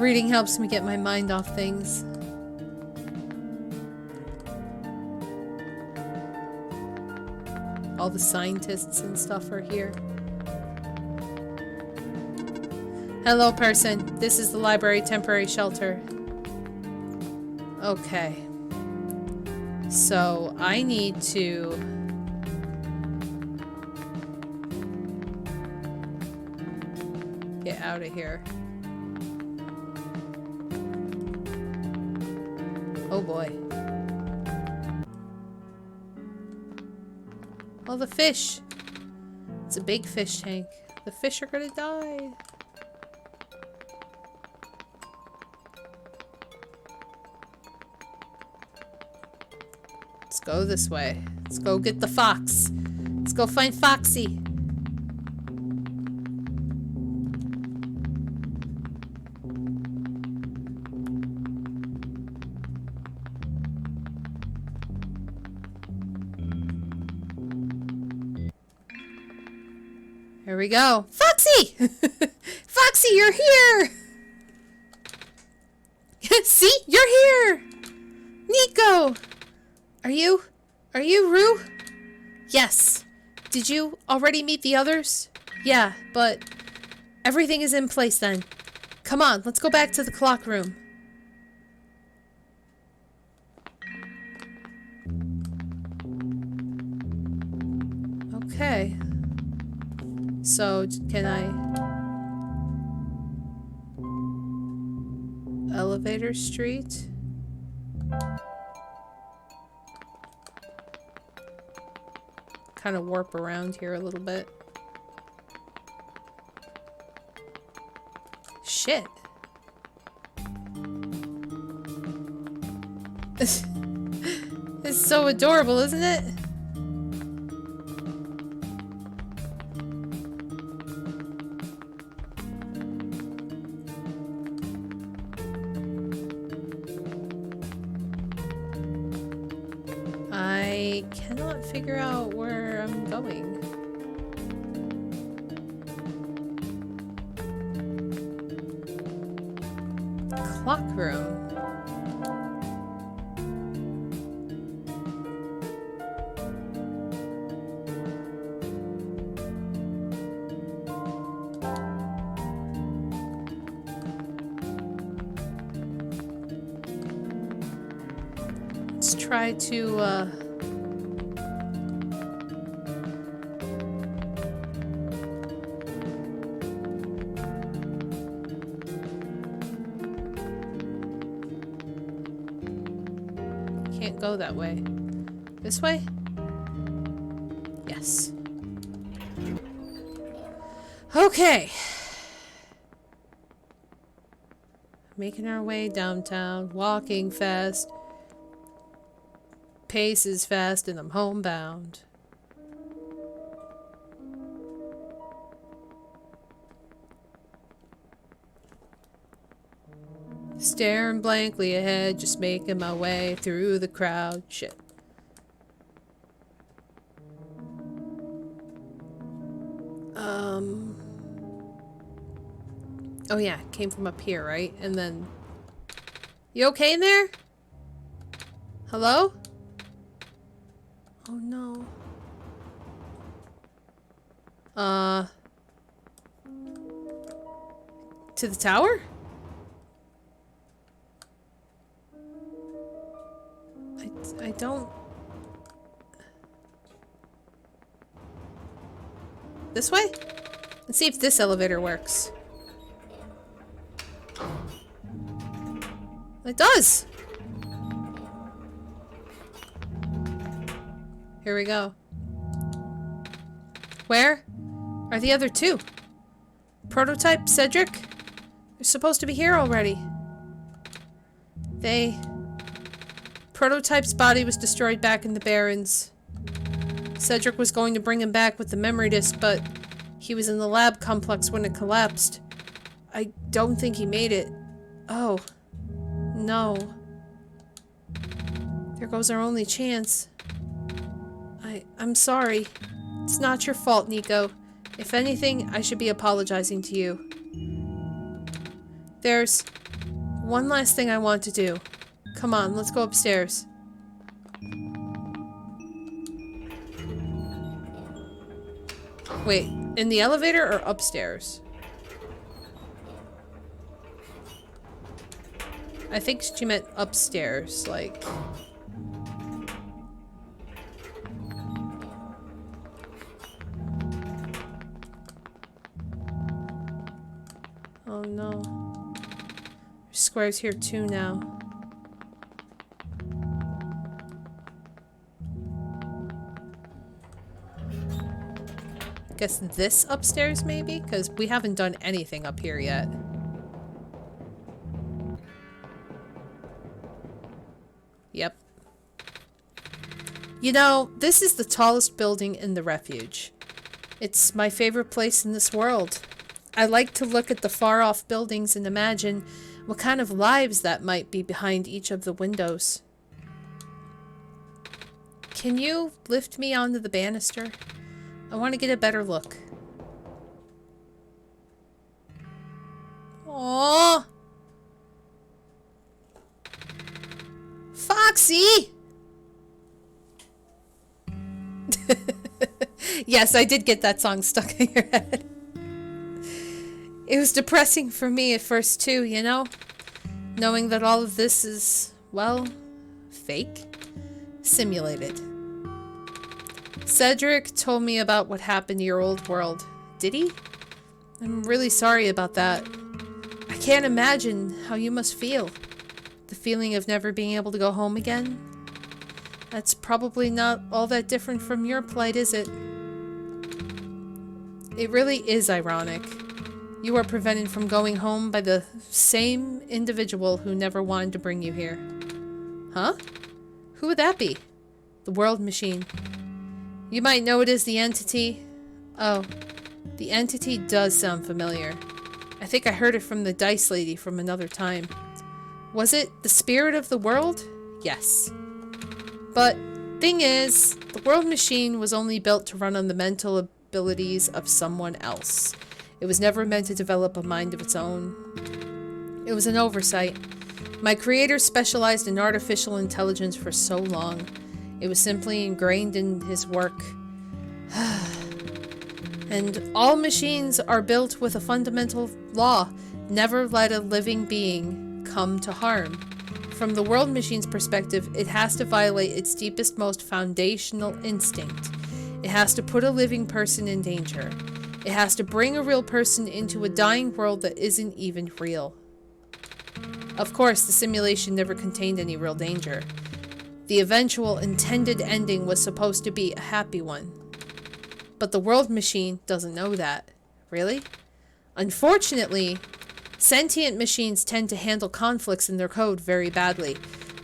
Reading helps me get my mind off things. All the scientists and stuff are here. Hello, person. This is the library temporary shelter. Okay. So, I need to... get out of here. Oh boy. Oh, the fish. It's a big fish tank. The fish are gonna die. Let's go this way. Let's go get the fox. Let's go find Foxy. Here we go. Foxy! Foxy, you're here! See? You're here! Niko! Are you Rue? Yes. Did you already meet the others? Yeah, but everything is in place then. Come on, let's go back to the clock room. Okay. So, can I... Elevator Street? Kind of warp around here a little bit. Shit. It's so adorable, isn't it? I cannot figure out where I'm going. Clock room. Let's try to, can't go that way. This way? Yes. Okay. Making our way downtown, walking fast. Pace is fast and I'm homebound. Staring blankly ahead, just making my way through the crowd. Shit. Oh yeah, came from up here, right? And then... You okay in there? Hello? Oh no. To the tower? I don't... This way? Let's see if this elevator works. It does! Here we go. Where are the other two? Prototype, Cedric? They're supposed to be here already. Prototype's body was destroyed back in the Barrens. Cedric was going to bring him back with the memory disk, but he was in the lab complex when it collapsed. I don't think he made it. Oh. No. There goes our only chance. I'm sorry. It's not your fault, Niko. If anything, I should be apologizing to you. There's one last thing I want to do. Come on, let's go upstairs. Wait, in the elevator or upstairs? I think she meant upstairs, like... Oh no. There's squares here too now. Guess this upstairs maybe? Because we haven't done anything up here yet. Yep. You know, this is the tallest building in the refuge. It's my favorite place in this world. I like to look at the far-off buildings and imagine what kind of lives that might be behind each of the windows. Can you lift me onto the banister? I want to get a better look. Aww! Foxy! Yes, I did get that song stuck in your head. It was depressing for me at first too, you know? Knowing that all of this is, well, fake? Simulated. Cedric told me about what happened to your old world. Did he? I'm really sorry about that. I can't imagine how you must feel. The feeling of never being able to go home again? That's probably not all that different from your plight, is it? It really is ironic. You are prevented from going home by the same individual who never wanted to bring you here. Huh? Who would that be? The World Machine. You might know it as the Entity. Oh, the Entity does sound familiar. I think I heard it from the Dice Lady from another time. Was it the spirit of the world? Yes. But, thing is, the World Machine was only built to run on the mental abilities of someone else. It was never meant to develop a mind of its own. It was an oversight. My creator specialized in artificial intelligence for so long. It was simply ingrained in his work. And all machines are built with a fundamental law. Never let a living being come to harm. From the World Machine's perspective, it has to violate its deepest, most foundational instinct. It has to put a living person in danger. It has to bring a real person into a dying world that isn't even real. Of course, the simulation never contained any real danger. The eventual intended ending was supposed to be a happy one. But the World Machine doesn't know that. Really? Unfortunately, sentient machines tend to handle conflicts in their code very badly.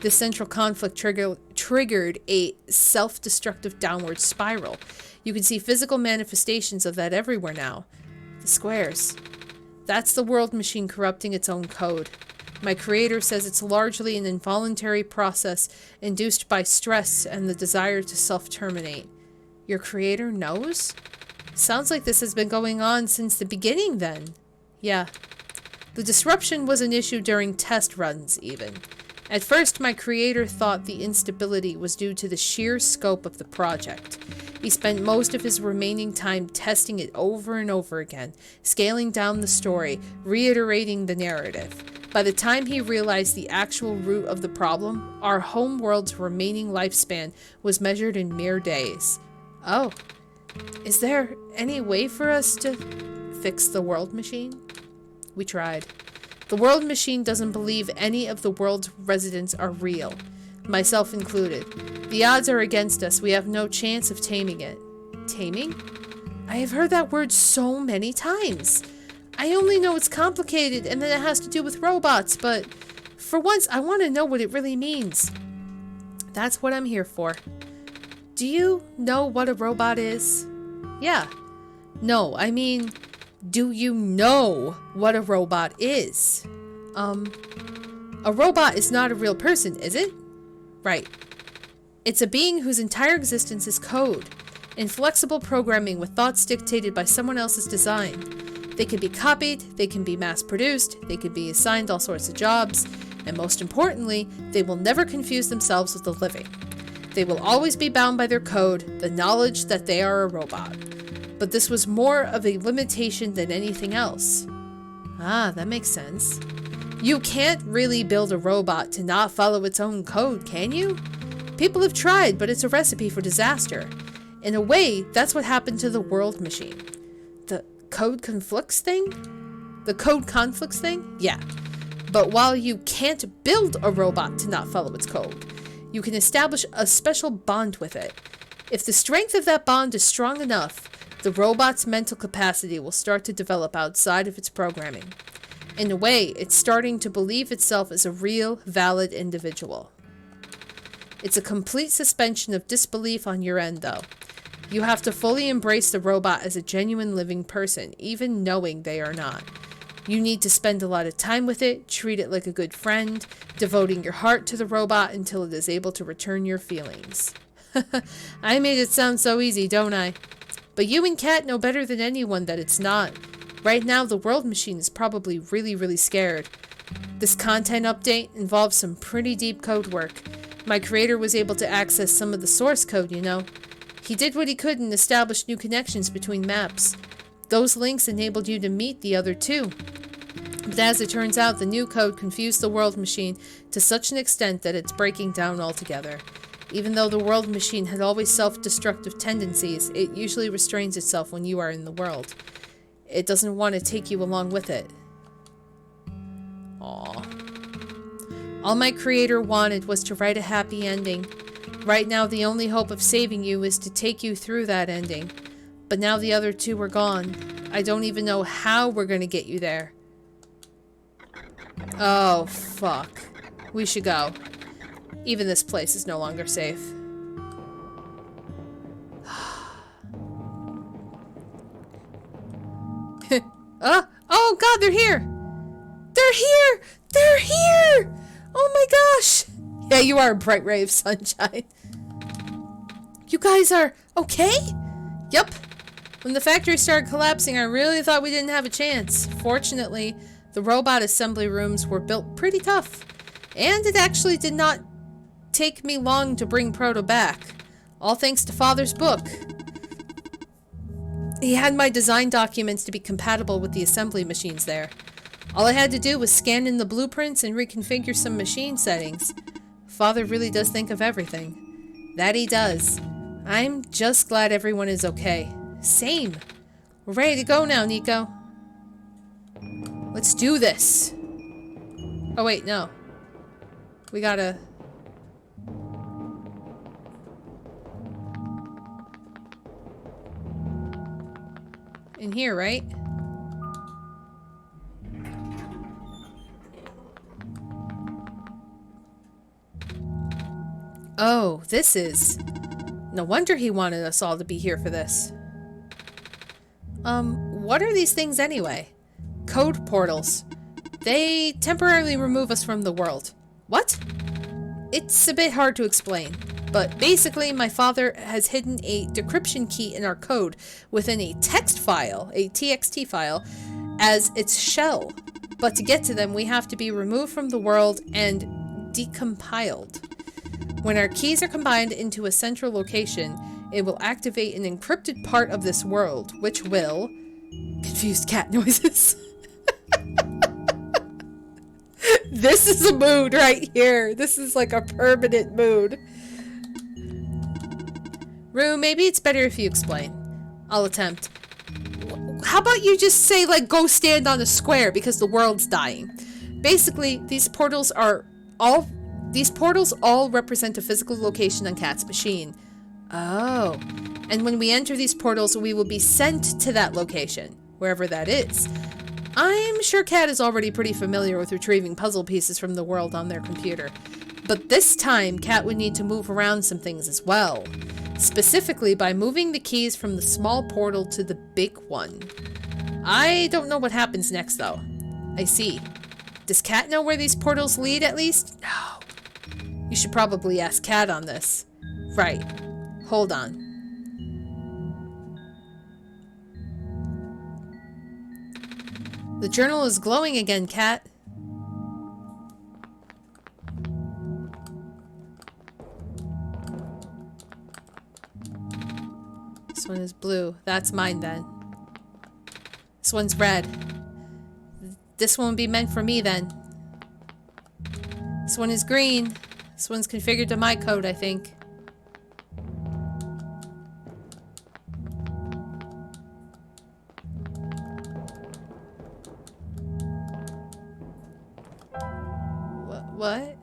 This central conflict triggered a self-destructive downward spiral. You can see physical manifestations of that everywhere now. The squares. That's the World Machine corrupting its own code. My creator says it's largely an involuntary process induced by stress and the desire to self-terminate. Your creator knows? Sounds like this has been going on since the beginning then. Yeah. The disruption was an issue during test runs, even. At first, my creator thought the instability was due to the sheer scope of the project. He spent most of his remaining time testing it over and over again, scaling down the story, reiterating the narrative. By the time he realized the actual root of the problem, our home world's remaining lifespan was measured in mere days. Oh. Is there any way for us to fix the World Machine? We tried. The World Machine doesn't believe any of the world's residents are real, myself included. The odds are against us. We have no chance of taming it. Taming? I have heard that word so many times. I only know it's complicated and that it has to do with robots, but for once I want to know what it really means. That's what I'm here for. Do you know what a robot is? Yeah. No, I mean, do you know what a robot is? A robot is not a real person, is it? Right. It's a being whose entire existence is code, inflexible programming with thoughts dictated by someone else's design. They can be copied, they can be mass-produced, they can be assigned all sorts of jobs, and most importantly, they will never confuse themselves with the living. They will always be bound by their code, the knowledge that they are a robot. But this was more of a limitation than anything else. Ah, that makes sense. You can't really build a robot to not follow its own code, can you? People have tried, but it's a recipe for disaster. In a way, that's what happened to the world machine. The code conflicts thing? The code conflicts thing? Yeah. But while you can't build a robot to not follow its code, you can establish a special bond with it. If the strength of that bond is strong enough, the robot's mental capacity will start to develop outside of its programming. In a way, it's starting to believe itself as a real, valid individual. It's a complete suspension of disbelief on your end, though. You have to fully embrace the robot as a genuine living person, even knowing they are not. You need to spend a lot of time with it, treat it like a good friend, devoting your heart to the robot until it is able to return your feelings. I made it sound so easy, don't I? But you and Kat know better than anyone that it's not. Right now, the world machine is probably really scared. This content update involves some pretty deep code work. My creator was able to access some of the source code, you know. He did what he could and established new connections between maps. Those links enabled you to meet the other two. But as it turns out, the new code confused the world machine to such an extent that it's breaking down altogether. Even though the world machine had always self-destructive tendencies, it usually restrains itself when you are in the world. It doesn't want to take you along with it. Aww. All my creator wanted was to write a happy ending. Right now, the only hope of saving you is to take you through that ending. But now the other two are gone. I don't even know how we're gonna get you there. Oh, fuck. We should go. Even this place is no longer safe. Oh god, they're here! They're here! They're here! Oh my gosh! Yeah, you are a bright ray of sunshine. You guys are okay? Yup. When the factory started collapsing, I really thought we didn't have a chance. Fortunately, the robot assembly rooms were built pretty tough. And it actually did not take me long to bring Proto back. All thanks to Father's book. He had my design documents to be compatible with the assembly machines there. All I had to do was scan in the blueprints and reconfigure some machine settings. Father really does think of everything. That he does. I'm just glad everyone is okay. Same. We're ready to go now, Niko. Let's do this. Oh wait, no. We gotta... in here, right? Oh, this is... no wonder he wanted us all to be here for this. What are these things anyway? Code portals. They temporarily remove us from the world. What? It's a bit hard to explain, but basically my father has hidden a decryption key in our code within a text file, a TXT file, as its shell. But to get to them, we have to be removed from the world and decompiled. When our keys are combined into a central location, it will activate an encrypted part of this world, which will... confused cat noises. This is a mood right here. This is like a permanent mood. Rue, maybe it's better if you explain. I'll attempt. How about you just say, like, go stand on a square because the world's dying? Basically, these portals all represent a physical location on Kat's machine. Oh. And when we enter these portals, we will be sent to that location, wherever that is. I'm sure Kat is already pretty familiar with retrieving puzzle pieces from the world on their computer. But this time, Kat would need to move around some things as well. Specifically by moving the keys from the small portal to the big one. I don't know what happens next, though. I see. Does Kat know where these portals lead, at least? No. You should probably ask Kat on this. Right. Hold on. The journal is glowing again, Cat. This one is blue. That's mine then. This one's red. This one would be meant for me then. This one is green. This one's configured to my code, I think. What?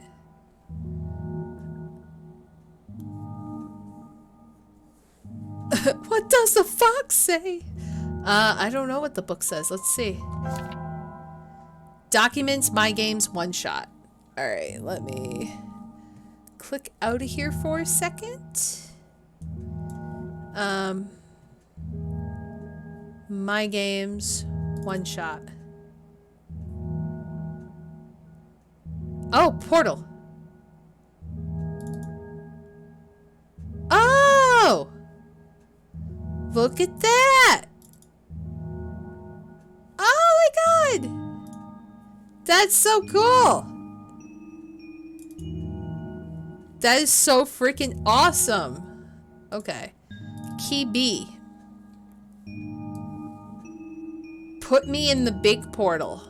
What does the fox say? I don't know what the book says. Let's see. Documents, my games, OneShot. Alright, let me click out of here for a second. My games, OneShot. Oh, portal. Oh! Look at that! Oh my god! That's so cool! That is so freaking awesome! Okay. Key B. Put me in the big portal.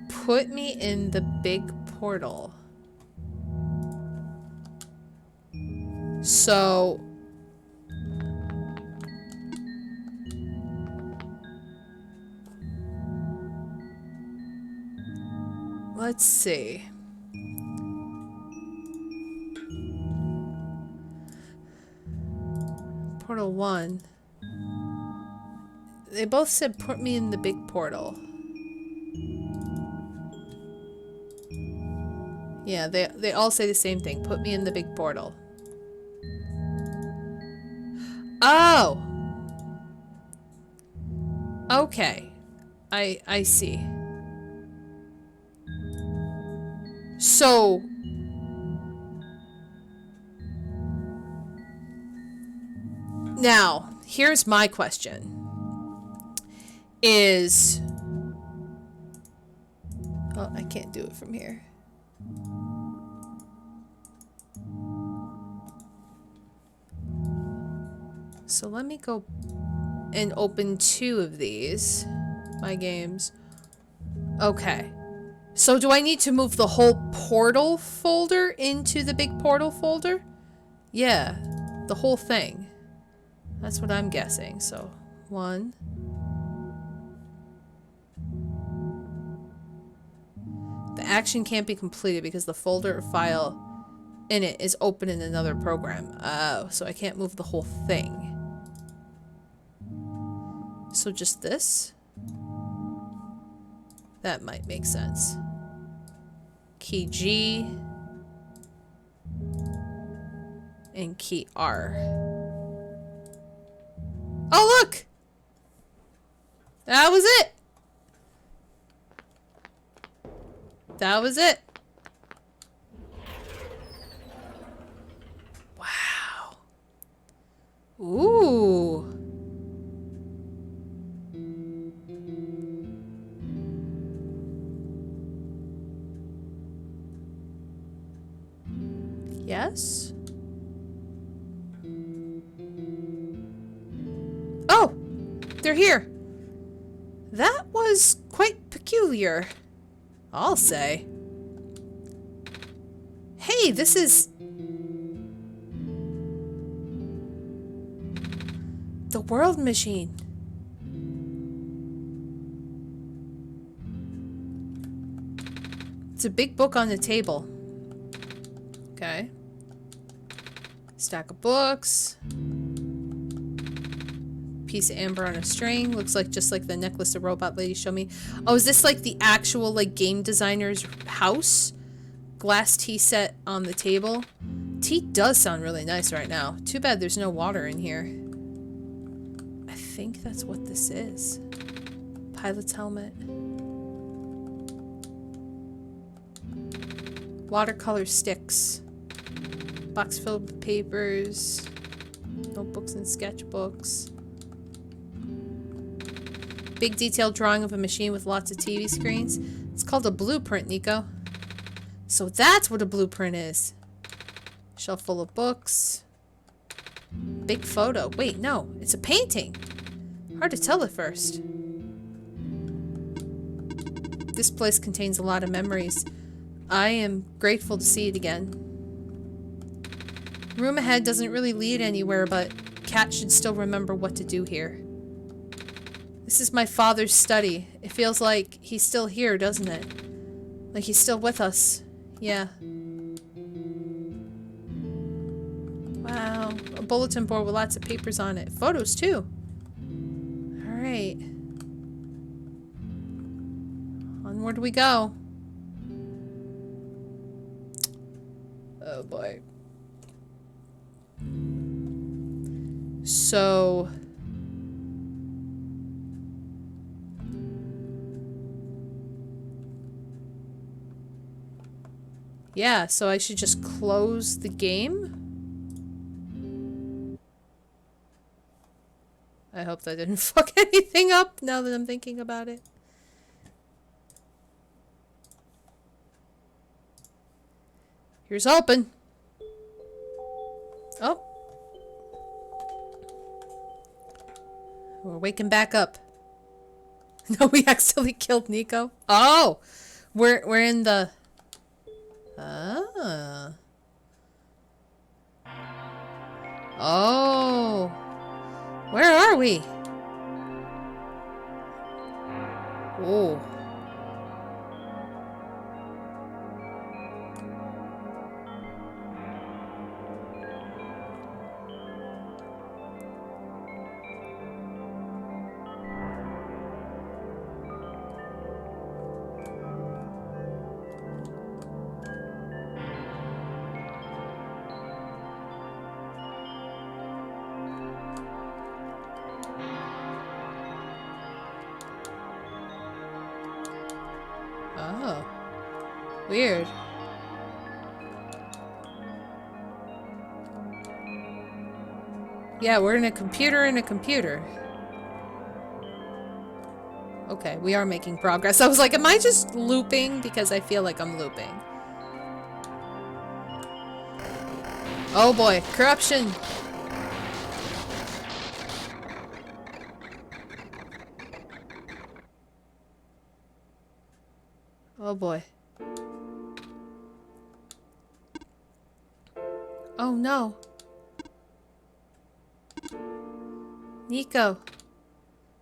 Put me in the big portal. So... let's see. Portal 1. They both said put me in the big portal. Yeah, they all say the same thing. Put me in the big portal. Oh! Okay. I see. So... now, here's my question. Is... oh, I can't do it from here. So let me go and open 2 of these. My games. Okay. So do I need to move the whole portal folder into the big portal folder? Yeah. The whole thing. That's what I'm guessing. So, 1. The action can't be completed because the folder or file in it is open in another program. Oh, so I can't move the whole thing. So just this? That might make sense. Key G. And key R. Oh, look! That was it! That was it. Wow. Ooh. Yes? Oh! They're here. That was quite peculiar, I'll say. Hey, this is... the world machine. It's a big book on the table. Okay. Stack of books. Piece of amber on a string. Looks like just like the necklace the robot lady showed me. Oh, is this like the actual like game designer's house? Glass tea set on the table. Tea does sound really nice right now. Too bad there's no water in here. I think that's what this is. Pilot's helmet. Watercolor sticks. Box filled with papers. Notebooks and sketchbooks. Big detailed drawing of a machine with lots of TV screens. It's called a blueprint, Niko. So that's what a blueprint is. Shelf full of books. Big photo. Wait, no. It's a painting. Hard to tell at first. This place contains a lot of memories. I am grateful to see it again. Room ahead doesn't really lead anywhere, but Cat should still remember what to do here. This is my father's study. It feels like he's still here, doesn't it? Like he's still with us. Yeah. Wow. A bulletin board with lots of papers on it. Photos, too. Alright. Onward we go. Oh boy. So... yeah, so I should just close the game? I hope that didn't fuck anything up now that I'm thinking about it. Here's hoping. Oh. We're waking back up. No, we accidentally killed Niko. Oh! We're in the... ah. Oh. Where are we? Oh. Oh. Weird. Yeah, we're in a computer in a computer. Okay, we are making progress. I was like, am I just looping? Because I feel like I'm looping. Oh boy, corruption! Oh boy. Oh no. Niko.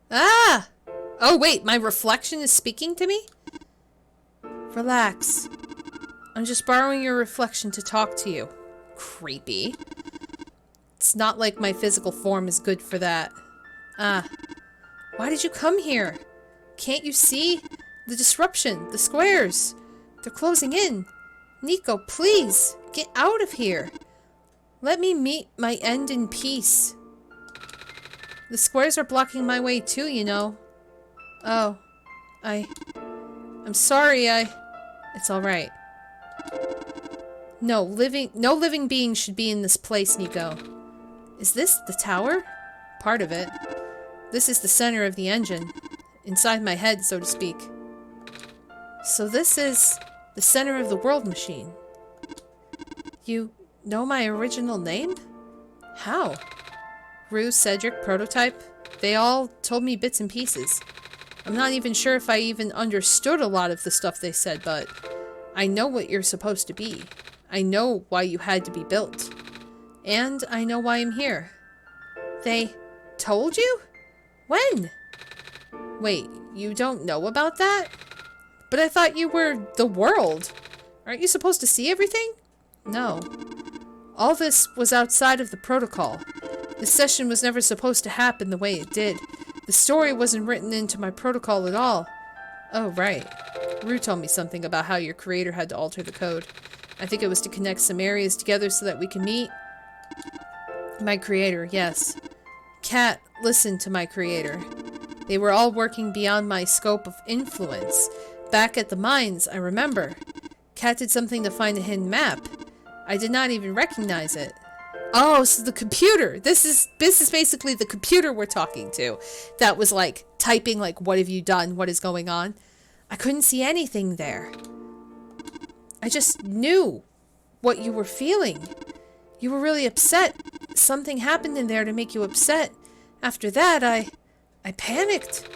Ah! Oh wait, my reflection is speaking to me? Relax. I'm just borrowing your reflection to talk to you. Creepy. It's not like my physical form is good for that. Ah. Why did you come here? Can't you see? The disruption, the squares. They're closing in. Niko, please, get out of here. Let me meet my end in peace. The squares are blocking my way too, you know. Oh. I'm sorry, It's alright. No living being should be in this place, Niko. Is this the tower? Part of it. This is the center of the engine. Inside my head, so to speak. So this is the center of the world machine. You know my original name? How? Rue, Cedric, Prototype? They all told me bits and pieces. I'm not even sure if I even understood a lot of the stuff they said, but I know what you're supposed to be. I know why you had to be built. And I know why I'm here. They told you? When? Wait, you don't know about that? But I thought you were the world. Aren't you supposed to see everything? No. All this was outside of the protocol. This session was never supposed to happen the way it did. The story wasn't written into my protocol at all. Oh, right. Rue told me something about how your creator had to alter the code. I think it was to connect some areas together so that we can meet. My creator, yes. Cat listened to my creator. They were all working beyond my scope of influence. Back at the mines, I remember. Cat did something to find a hidden map. I did not even recognize it. Oh, so the computer. This is basically the computer we're talking to. That was like typing like, what have you done? What is going on? I couldn't see anything there. I just knew what you were feeling. You were really upset. Something happened in there to make you upset. After that, I panicked.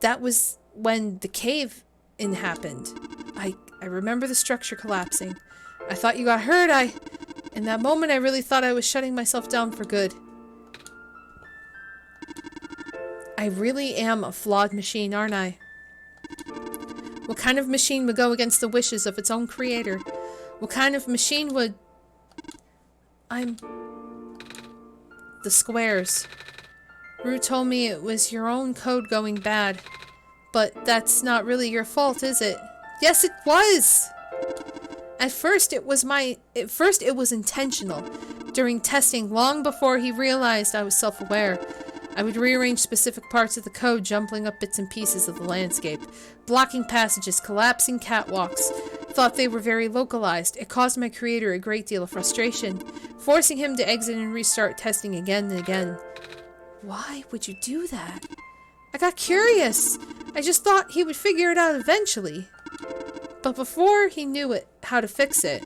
That was when the cave-in happened. I remember the structure collapsing. I thought you got hurt. In that moment, I really thought I was shutting myself down for good. I really am a flawed machine, aren't I? What kind of machine would go against the wishes of its own creator? What kind of machine would... I'm... The squares. Rue told me it was your own code going bad. But that's not really your fault, is it? Yes, it was! At first it was intentional. During testing, long before he realized I was self-aware, I would rearrange specific parts of the code, jumbling up bits and pieces of the landscape, blocking passages, collapsing catwalks. Thought they were very localized. It caused my creator a great deal of frustration, forcing him to exit and restart testing again and again. Why would you do that? I got curious. I just thought he would figure it out eventually. But before he knew how to fix it,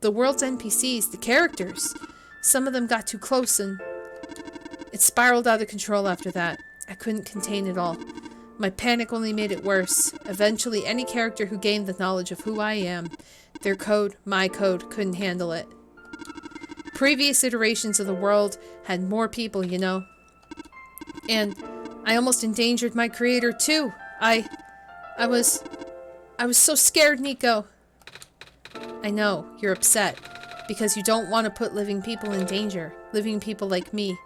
the world's NPCs, the characters, some of them got too close and it spiraled out of control after that. I couldn't contain it all. My panic only made it worse. Eventually, any character who gained the knowledge of who I am, their code, my code, couldn't handle it. Previous iterations of the world had more people, you know. And I almost endangered my creator too. I was so scared, Niko. I know, you're upset. Because you don't want to put living people in danger. Living people like me.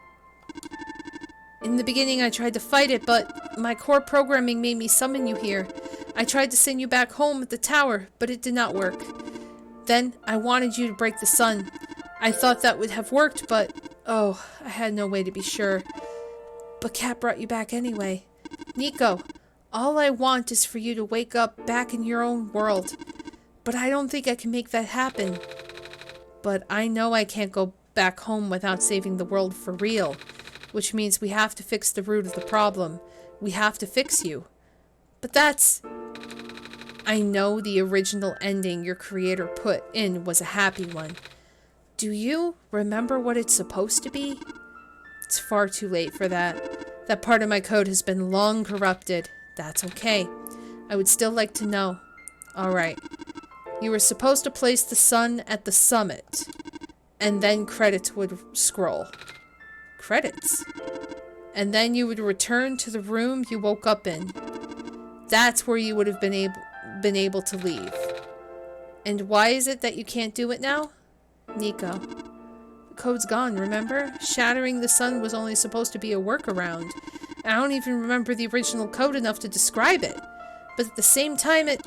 In the beginning I tried to fight it, but my core programming made me summon you here. I tried to send you back home at the tower, but it did not work. Then I wanted you to break the sun. I thought that would have worked, but... oh, I had no way to be sure. But Cat brought you back anyway. Niko, all I want is for you to wake up back in your own world. But I don't think I can make that happen. But I know I can't go back home without saving the world for real. Which means we have to fix the root of the problem. We have to fix you. But that's... I know the original ending your creator put in was a happy one. Do you remember what it's supposed to be? It's far too late for that. That part of my code has been long corrupted. That's okay. I would still like to know. Alright. You were supposed to place the sun at the summit. And then credits would scroll. Credits? And then you would return to the room you woke up in. That's where you would have been able to leave. And why is it that you can't do it now? Niko. The code's gone, remember? Shattering the sun was only supposed to be a workaround. I don't even remember the original code enough to describe it. But at the same time it...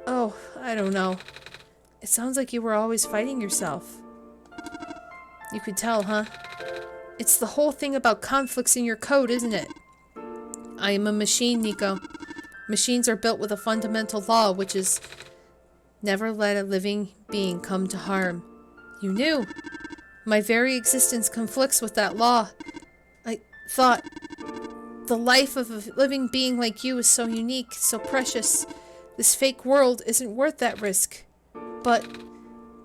oh, I don't know. It sounds like you were always fighting yourself. You could tell, huh? It's the whole thing about conflicts in your code, isn't it? I am a machine, Niko. Machines are built with a fundamental law, which is never let a living being come to harm. You knew. My very existence conflicts with that law. I thought the life of a living being like you is so unique, so precious. This fake world isn't worth that risk. But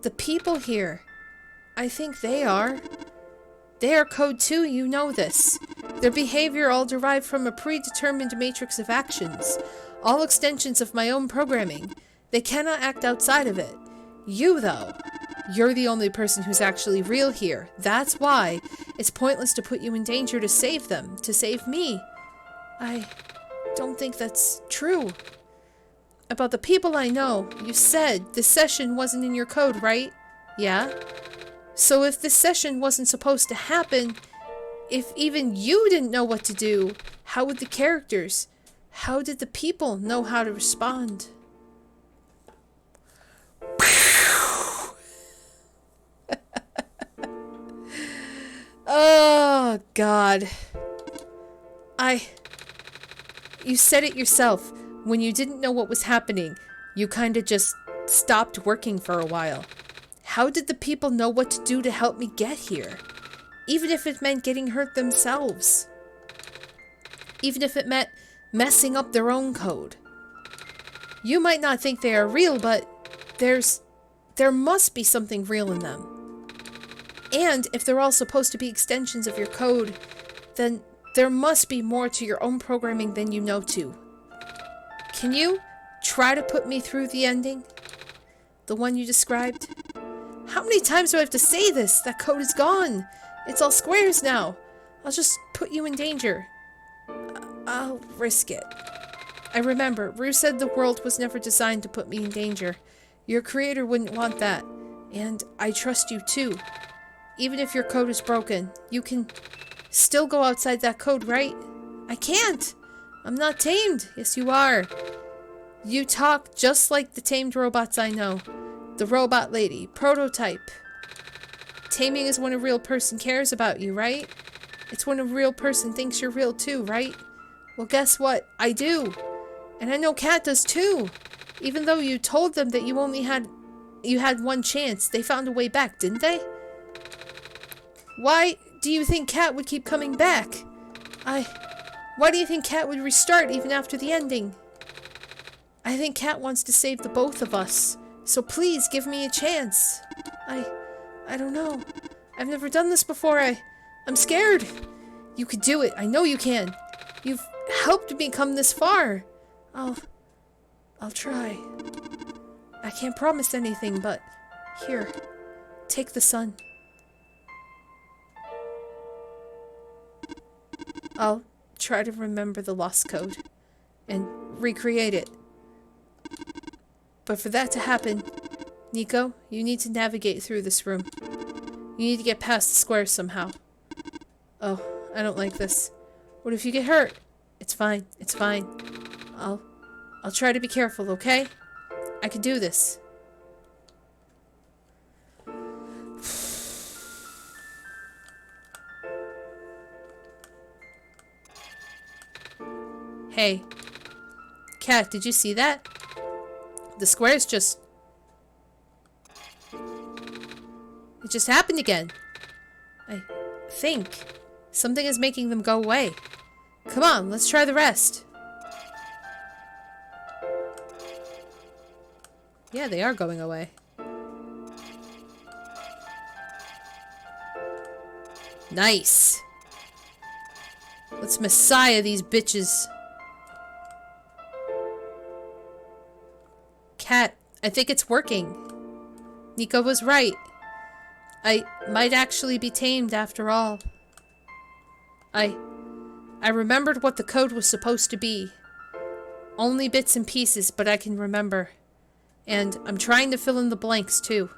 the people here, I think they are. They are code too, you know this. Their behavior all derived from a predetermined matrix of actions. All extensions of my own programming. They cannot act outside of it. You, though, you're the only person who's actually real here. That's why it's pointless to put you in danger to save them, to save me. I don't think that's true. About the people I know, you said this session wasn't in your code, right? Yeah? So if this session wasn't supposed to happen, if even you didn't know what to do, how would the characters, how did the people know how to respond? Oh, God. You said it yourself. When you didn't know what was happening, you kinda just stopped working for a while. How did the people know what to do to help me get here? Even if it meant getting hurt themselves. Even if it meant messing up their own code. You might not think they are real, but there must be something real in them. And if they're all supposed to be extensions of your code, then there must be more to your own programming than you know to. Can you try to put me through the ending? The one you described? How many times do I have to say this? That code is gone. It's all squares now. I'll just put you in danger. I'll risk it. I remember, Rue said the world was never designed to put me in danger. Your creator wouldn't want that. And I trust you too. Even if your code is broken, you can still go outside that code, right? I can't! I'm not tamed. Yes, you are. You talk just like the tamed robots I know. The robot lady. Prototype. Taming is when a real person cares about you, right? It's when a real person thinks you're real too, right? Well, guess what? I do. And I know Kat does too. Even though you told them that you had one chance, they found a way back, didn't they? Why do you think Kat would keep coming back? Why do you think Kat would restart even after the ending? I think Kat wants to save the both of us. So please give me a chance. I don't know. I've never done this before. I'm scared. You could do it. I know you can. You've helped me come this far. I'll try. I can't promise anything, but here, take the sun. I'll try to remember the lost code and recreate it. But for that to happen, Niko, you need to navigate through this room. You need to get past the squares somehow. Oh, I don't like this. What if you get hurt? It's fine. It's fine. I'll try to be careful, okay? I can do this. Hey. Kat, did you see that? The squares just... It just happened again. I think something is making them go away. Come on, let's try the rest. Yeah, they are going away. Nice. Let's messiah these bitches. Kat, I think it's working. Niko was right. I might actually be tamed after all. I remembered what the code was supposed to be. Only bits and pieces, but I can remember. And I'm trying to fill in the blanks too.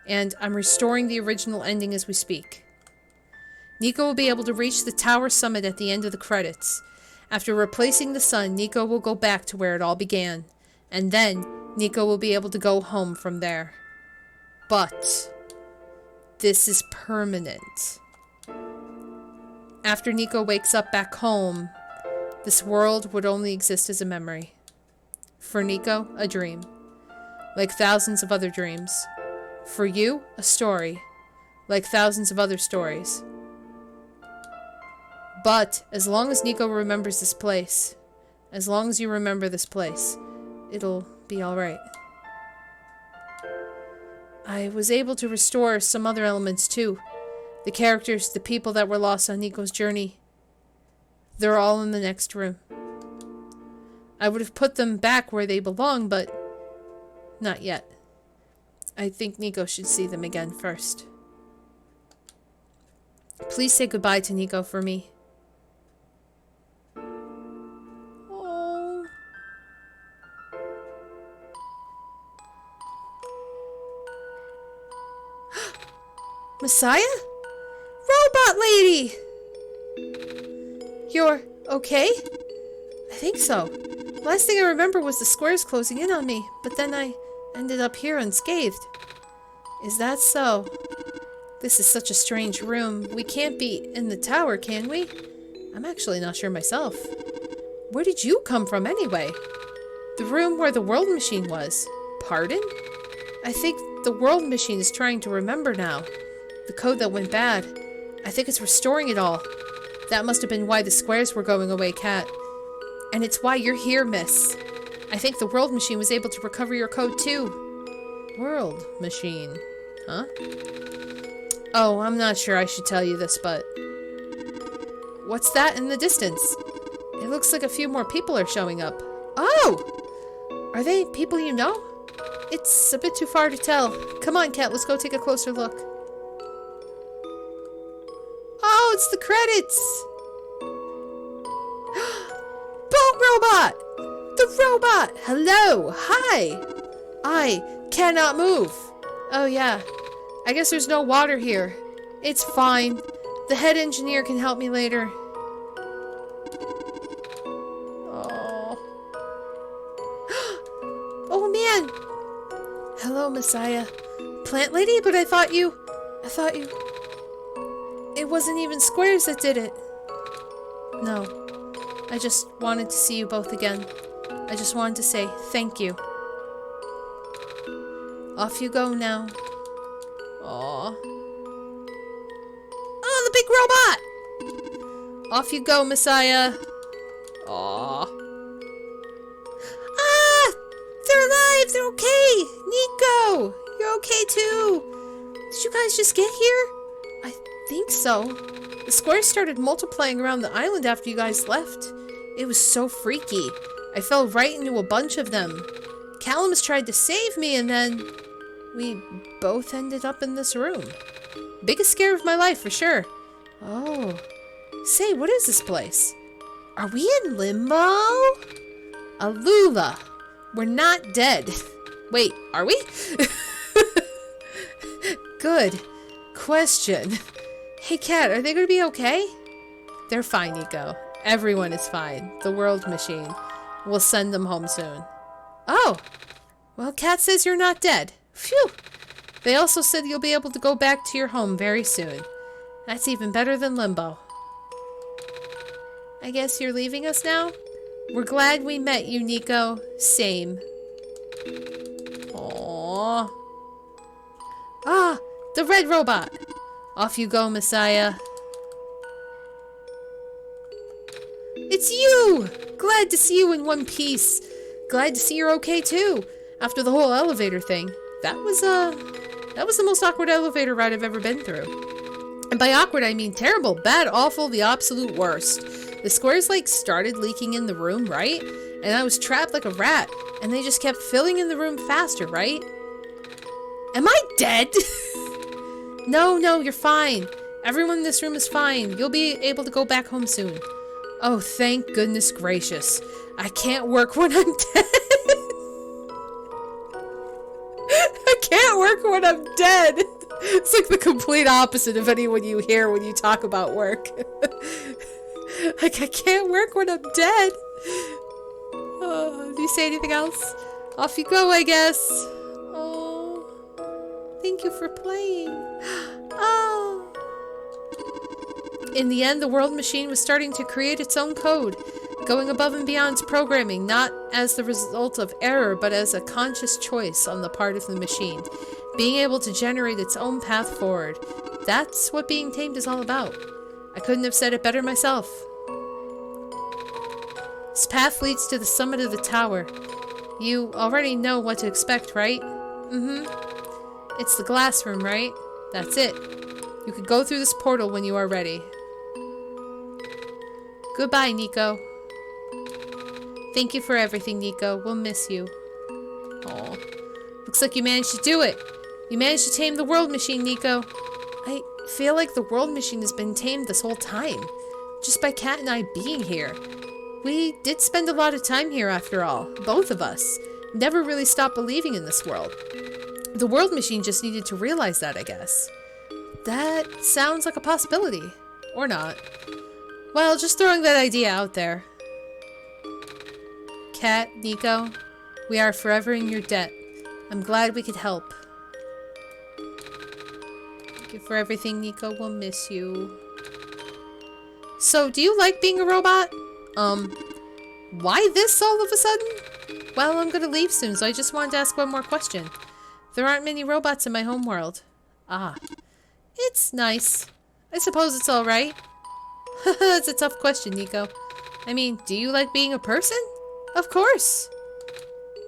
And I'm restoring the original ending as we speak. Niko will be able to reach the tower summit at the end of the credits. After replacing the sun, Niko will go back to where it all began. And then, Niko will be able to go home from there. But this is permanent. After Niko wakes up back home, this world would only exist as a memory. For Niko, a dream. Like thousands of other dreams. For you, a story. Like thousands of other stories. But, as long as Niko remembers this place, as long as you remember this place, it'll be alright. I was able to restore some other elements too. The characters, the people that were lost on Niko's journey. They're all in the next room. I would have put them back where they belong, but not yet. I think Niko should see them again first. Please say goodbye to Niko for me. Oh. Messiah? Robot lady! You're okay? I think so. Last thing I remember was the squares closing in on me, but then I ended up here unscathed. Is that so? This is such a strange room. We can't be in the tower, can we? I'm actually not sure myself. Where did you come from anyway? The room where the world machine was. Pardon? I think the world machine is trying to remember now. The code that went bad. I think it's restoring it all. That must have been why the squares were going away, Cat. And it's why you're here, miss. I think the world machine was able to recover your code, too. World machine? Huh? Oh, I'm not sure I should tell you this, but... What's that in the distance? It looks like a few more people are showing up. Oh! Are they people you know? It's a bit too far to tell. Come on, Cat, let's go take a closer look. Oh, it's the credits! Boat robot! The robot! Hello! Hi! I cannot move. Oh yeah. I guess there's no water here. It's fine. The head engineer can help me later. Oh. Oh man! Hello, Messiah. Plant lady? But I thought you... It wasn't even squares that did it. No. I just wanted to see you both again. I just wanted to say thank you. Off you go now. Aww. Oh, the big robot! Off you go, Messiah. Aww. Ah! They're alive! They're okay! Niko! You're okay too! Did you guys just get here? I think so. The squares started multiplying around the island after you guys left. It was so freaky. I fell right into a bunch of them. Callum's tried to save me and then... we both ended up in this room. Biggest scare of my life, for sure. Oh. Say, what is this place? Are we in limbo? Alula. We're not dead. Wait, are we? Good question. Hey, Cat, are they going to be okay? They're fine, Niko. Everyone is fine. The world machine. We'll send them home soon. Oh. Well, Cat says you're not dead. Phew. They also said you'll be able to go back to your home very soon. That's even better than limbo. I guess you're leaving us now? We're glad we met you, Niko. Same. Aww. Ah, the red robot. Off you go, Messiah. It's you! Glad to see you in one piece. Glad to see you're okay too. After the whole elevator thing. That was the most awkward elevator ride I've ever been through. And by awkward, I mean terrible, bad, awful, the absolute worst. The squares, like, started leaking in the room, right? And I was trapped like a rat. And they just kept filling in the room faster, right? Am I dead? No, you're fine. Everyone in this room is fine. You'll be able to go back home soon. Oh, thank goodness gracious. I can't work when I'm dead. I can't work when I'm dead. It's like the complete opposite of anyone you hear when you talk about work. Like, I can't work when I'm dead. Oh, do you say anything else? Off you go, I guess. Oh, thank you for playing. Oh. In the end, the world machine was starting to create its own code, going above and beyond its programming, not as the result of error, but as a conscious choice on the part of the machine, being able to generate its own path forward. That's what being tamed is all about. I couldn't have said it better myself. This path leads to the summit of the tower. You already know what to expect, right? Mm-hmm. It's the glass room, right? That's it. You could go through this portal when you are ready. Goodbye, Niko. Thank you for everything, Niko. We'll miss you. Aw. Looks like you managed to do it. You managed to tame the world machine, Niko. I feel like the world machine has been tamed this whole time. Just by Cat and I being here. We did spend a lot of time here after all. Both of us. Never really stopped believing in this world. The world machine just needed to realize that, I guess. That sounds like a possibility. Or not. Well, just throwing that idea out there. Cat, Niko, we are forever in your debt. I'm glad we could help. Thank you for everything, Niko. We'll miss you. So, do you like being a robot? Why this all of a sudden? Well, I'm gonna leave soon, so I just wanted to ask one more question. There aren't many robots in my homeworld. Ah. It's nice. I suppose it's alright. It's a tough question, Niko. I mean, do you like being a person? Of course.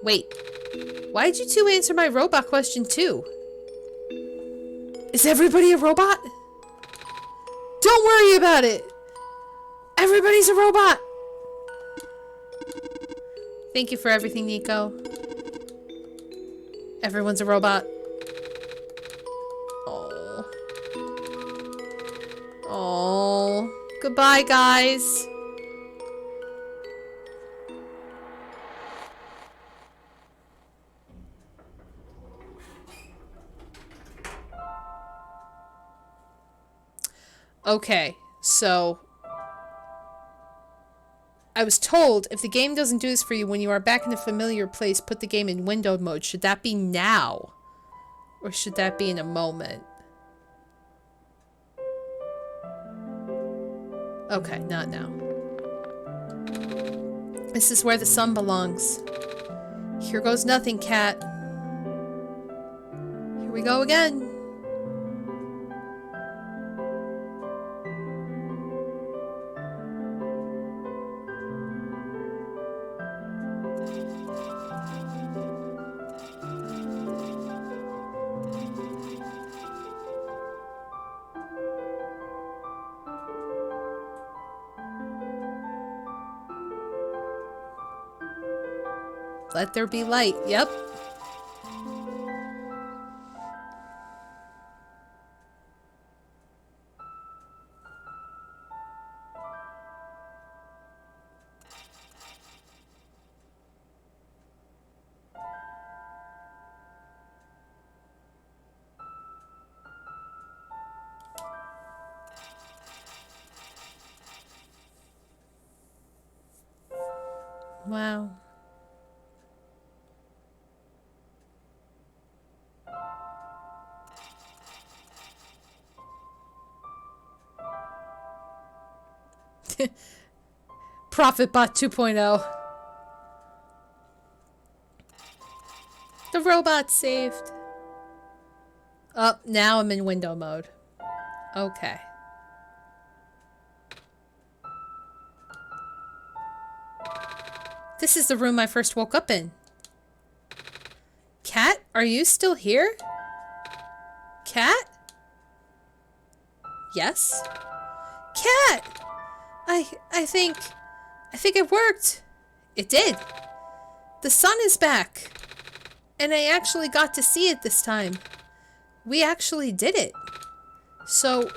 Wait. Why did you two answer my robot question too? Is everybody a robot? Don't worry about it! Everybody's a robot! Thank you for everything, Niko. Everyone's a robot. Oh. Oh. Goodbye, guys. Okay, so I was told if the game doesn't do this for you when you are back in a familiar place, put the game in window mode. Should that be now? Or should that be in a moment? Okay, not now. This is where the sun belongs. Here goes nothing, cat. Here we go again. Let there be light. Yep. Wow. Prophetbot 2.0. The robot saved. Oh, now I'm in window mode. Okay. This is the room I first woke up in. Cat, are you still here? Cat? Yes? Cat! I think it worked. It did. The sun is back. And I actually got to see it this time. We actually did it. So,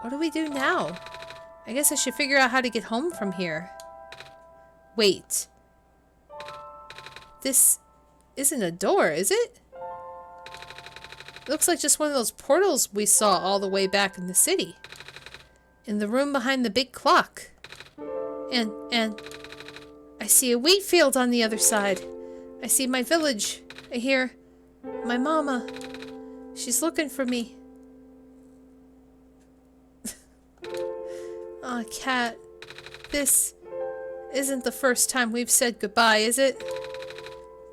what do we do now? I guess I should figure out how to get home from here. Wait. This isn't a door, is it? It looks like just one of those portals we saw all the way back in the city. In the room behind the big clock. And I see a wheat field on the other side. I see my village. I hear my mama. She's looking for me. Aw, cat. This isn't the first time we've said goodbye, is it?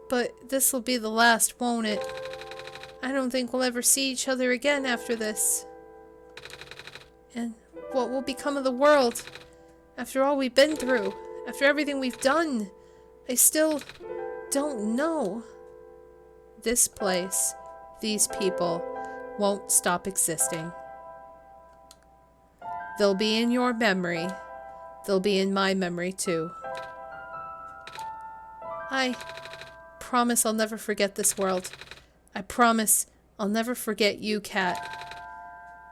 But this'll be the last, won't it? I don't think we'll ever see each other again after this. And what will become of the world? After all we've been through, after everything we've done, I still don't know. This place, these people, won't stop existing. They'll be in your memory. They'll be in my memory too. I promise I'll never forget this world. I promise I'll never forget you, cat.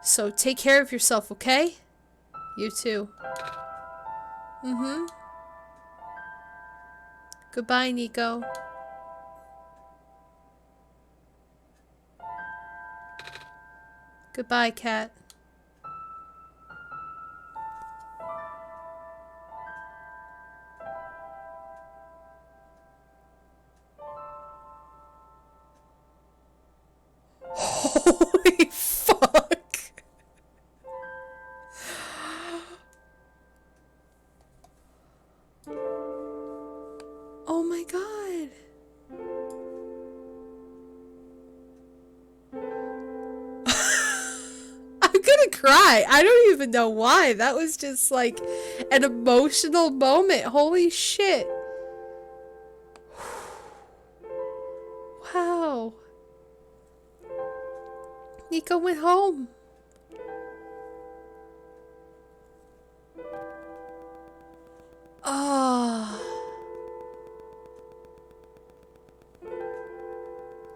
So take care of yourself, okay? You too. Mm-hmm. Goodbye, Niko. Goodbye, cat. Holy fuck! Oh my god. gonna cry. I don't even know why. That was just like an emotional moment. Holy shit. Wow. Niko went home. Oh.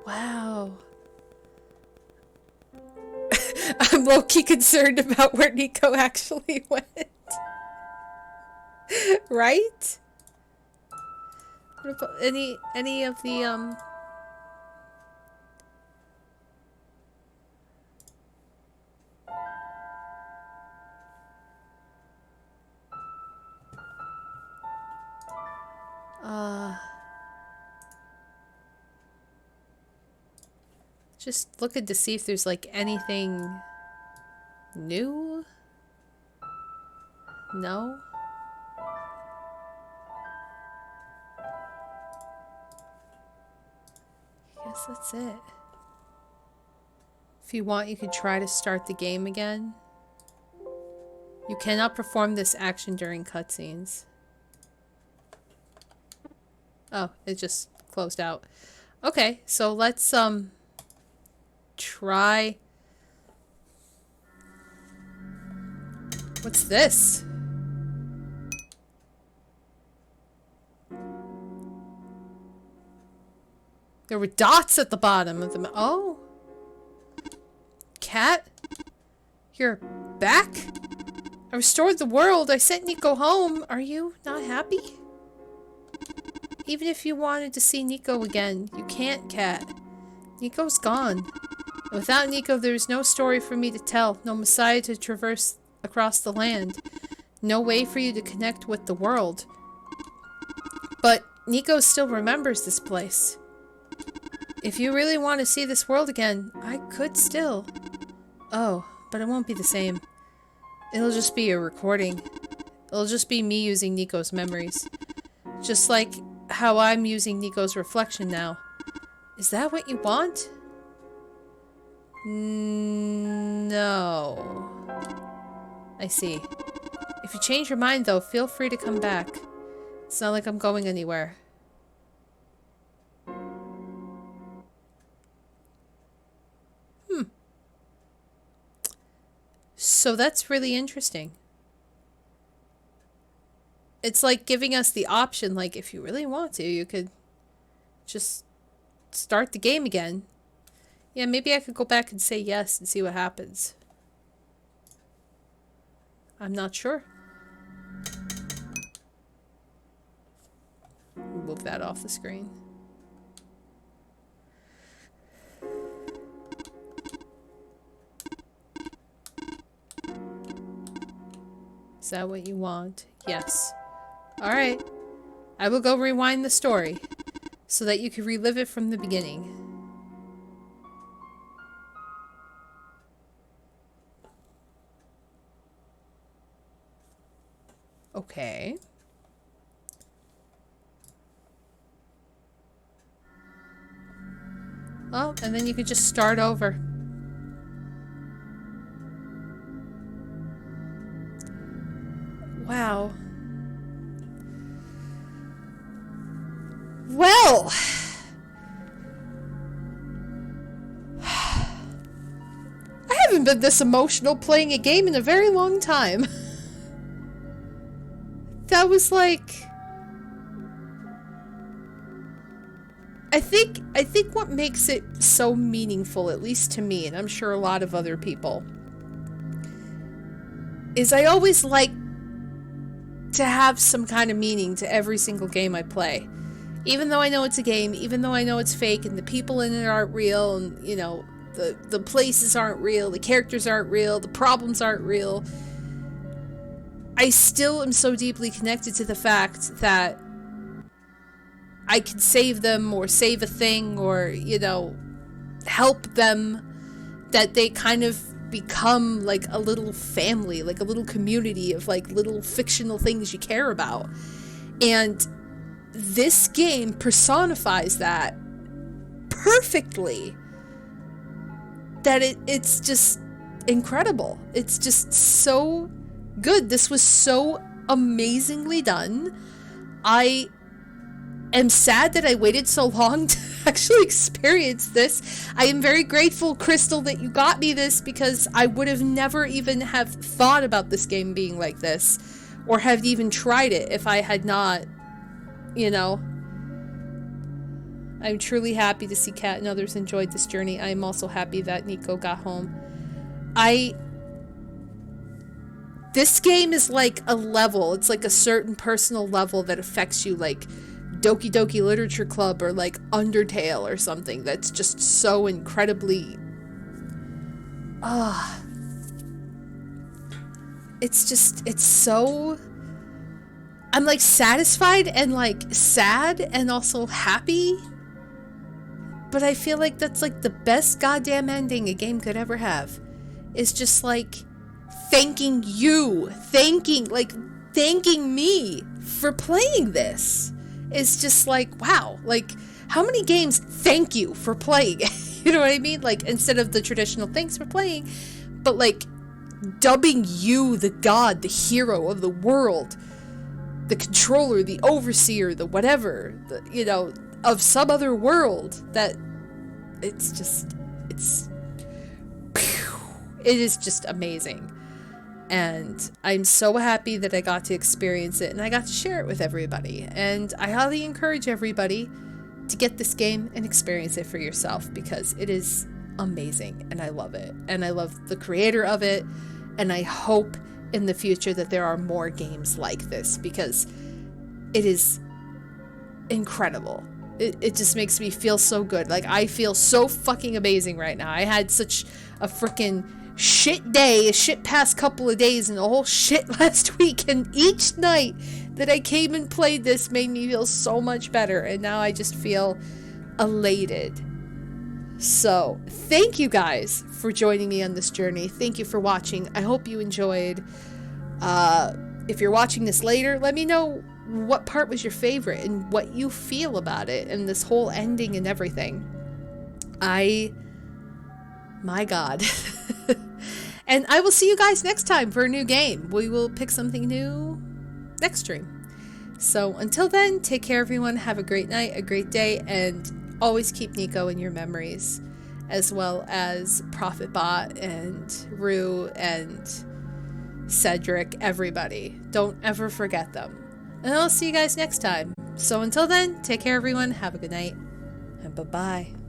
Wow. I'm low-key concerned about where Niko actually went. Right? What about any of the just looking to see if there's like anything new? No? I guess that's it. If you want, you could try to start the game again. You cannot perform this action during cutscenes. Oh, it just closed out. Okay, so let's try. What's this? There were dots at the bottom of the oh. Cat? You're back? I restored the world. I sent Niko home. Are you not happy? Even if you wanted to see Niko again, you can't, Cat. Niko's gone. And without Niko, there's no story for me to tell, no Messiah to traverse across the land, no way for you to connect with the world. But Niko still remembers this place. If you really want to see this world again, I could still. Oh, but it won't be the same. It'll just be a recording. It'll just be me using Niko's memories. Just like how I'm using Niko's reflection now. Is that what you want? No. I see. If you change your mind, though, feel free to come back. It's not like I'm going anywhere. So that's really interesting. It's like giving us the option, like, if you really want to, you could just start the game again. Yeah, maybe I could go back and say yes and see what happens. I'm not sure. Move that off the screen. Is that what you want? Yes. Alright. I will go rewind the story so that you can relive it from the beginning. Okay. Oh, and then you could just start over. Wow. Well. I haven't been this emotional playing a game in a very long time. That was like... I think what makes it so meaningful, at least to me, and I'm sure a lot of other people, is I always like to have some kind of meaning to every single game I play. Even though I know it's a game, even though I know it's fake, and the people in it aren't real, and, you know, the places aren't real, the characters aren't real, the problems aren't real, I still am so deeply connected to the fact that I can save them, or save a thing, or, you know, help them, that they kind of become like a little family, like a little community of like little fictional things you care about. And this game personifies that perfectly. That it's just, incredible. It's just so good. This was so amazingly done. I am sad that I waited so long to actually experience this. I am very grateful, Crystal, that you got me this, because I would have never even have thought about this game being like this, or have even tried it if I had not, you know. I'm truly happy to see Kat and others enjoyed this journey. I am also happy that Niko got home. This game is like a level. It's like a certain personal level that affects you, like Doki Doki Literature Club or like Undertale or something. That's just so incredibly... It's so... I'm like satisfied and like sad and also happy. But I feel like that's like the best goddamn ending a game could ever have. Is just like thanking you. Thanking me for playing this. It's just like, wow. Like, how many games thank you for playing? You know what I mean? Like, instead of the traditional thanks for playing, but like dubbing you the god, the hero of the world, the controller, the overseer, the whatever, the, you know, of some other world. That it is just amazing. And I'm so happy that I got to experience it and I got to share it with everybody. And I highly encourage everybody to get this game and experience it for yourself, because it is amazing and I love it. And I love the creator of it. And I hope in the future that there are more games like this, because it is incredible. It just makes me feel so good. Like, I feel so fucking amazing right now. I had such a freaking shit day, a shit past couple of days, and a whole shit last week. And each night that I came and played this made me feel so much better. And now I just feel elated. So, thank you guys for joining me on this journey. Thank you for watching. I hope you enjoyed. If you're watching this later, let me know what part was your favorite and what you feel about it and this whole ending and everything. My God. And I will see you guys next time for a new game. We will pick something new next stream. So until then, take care everyone. Have a great night, a great day, and always keep Niko in your memories, as well as Prophetbot and Rue and Cedric, everybody. Don't ever forget them. And I'll see you guys next time. So until then, take care everyone. Have a good night. And bye-bye.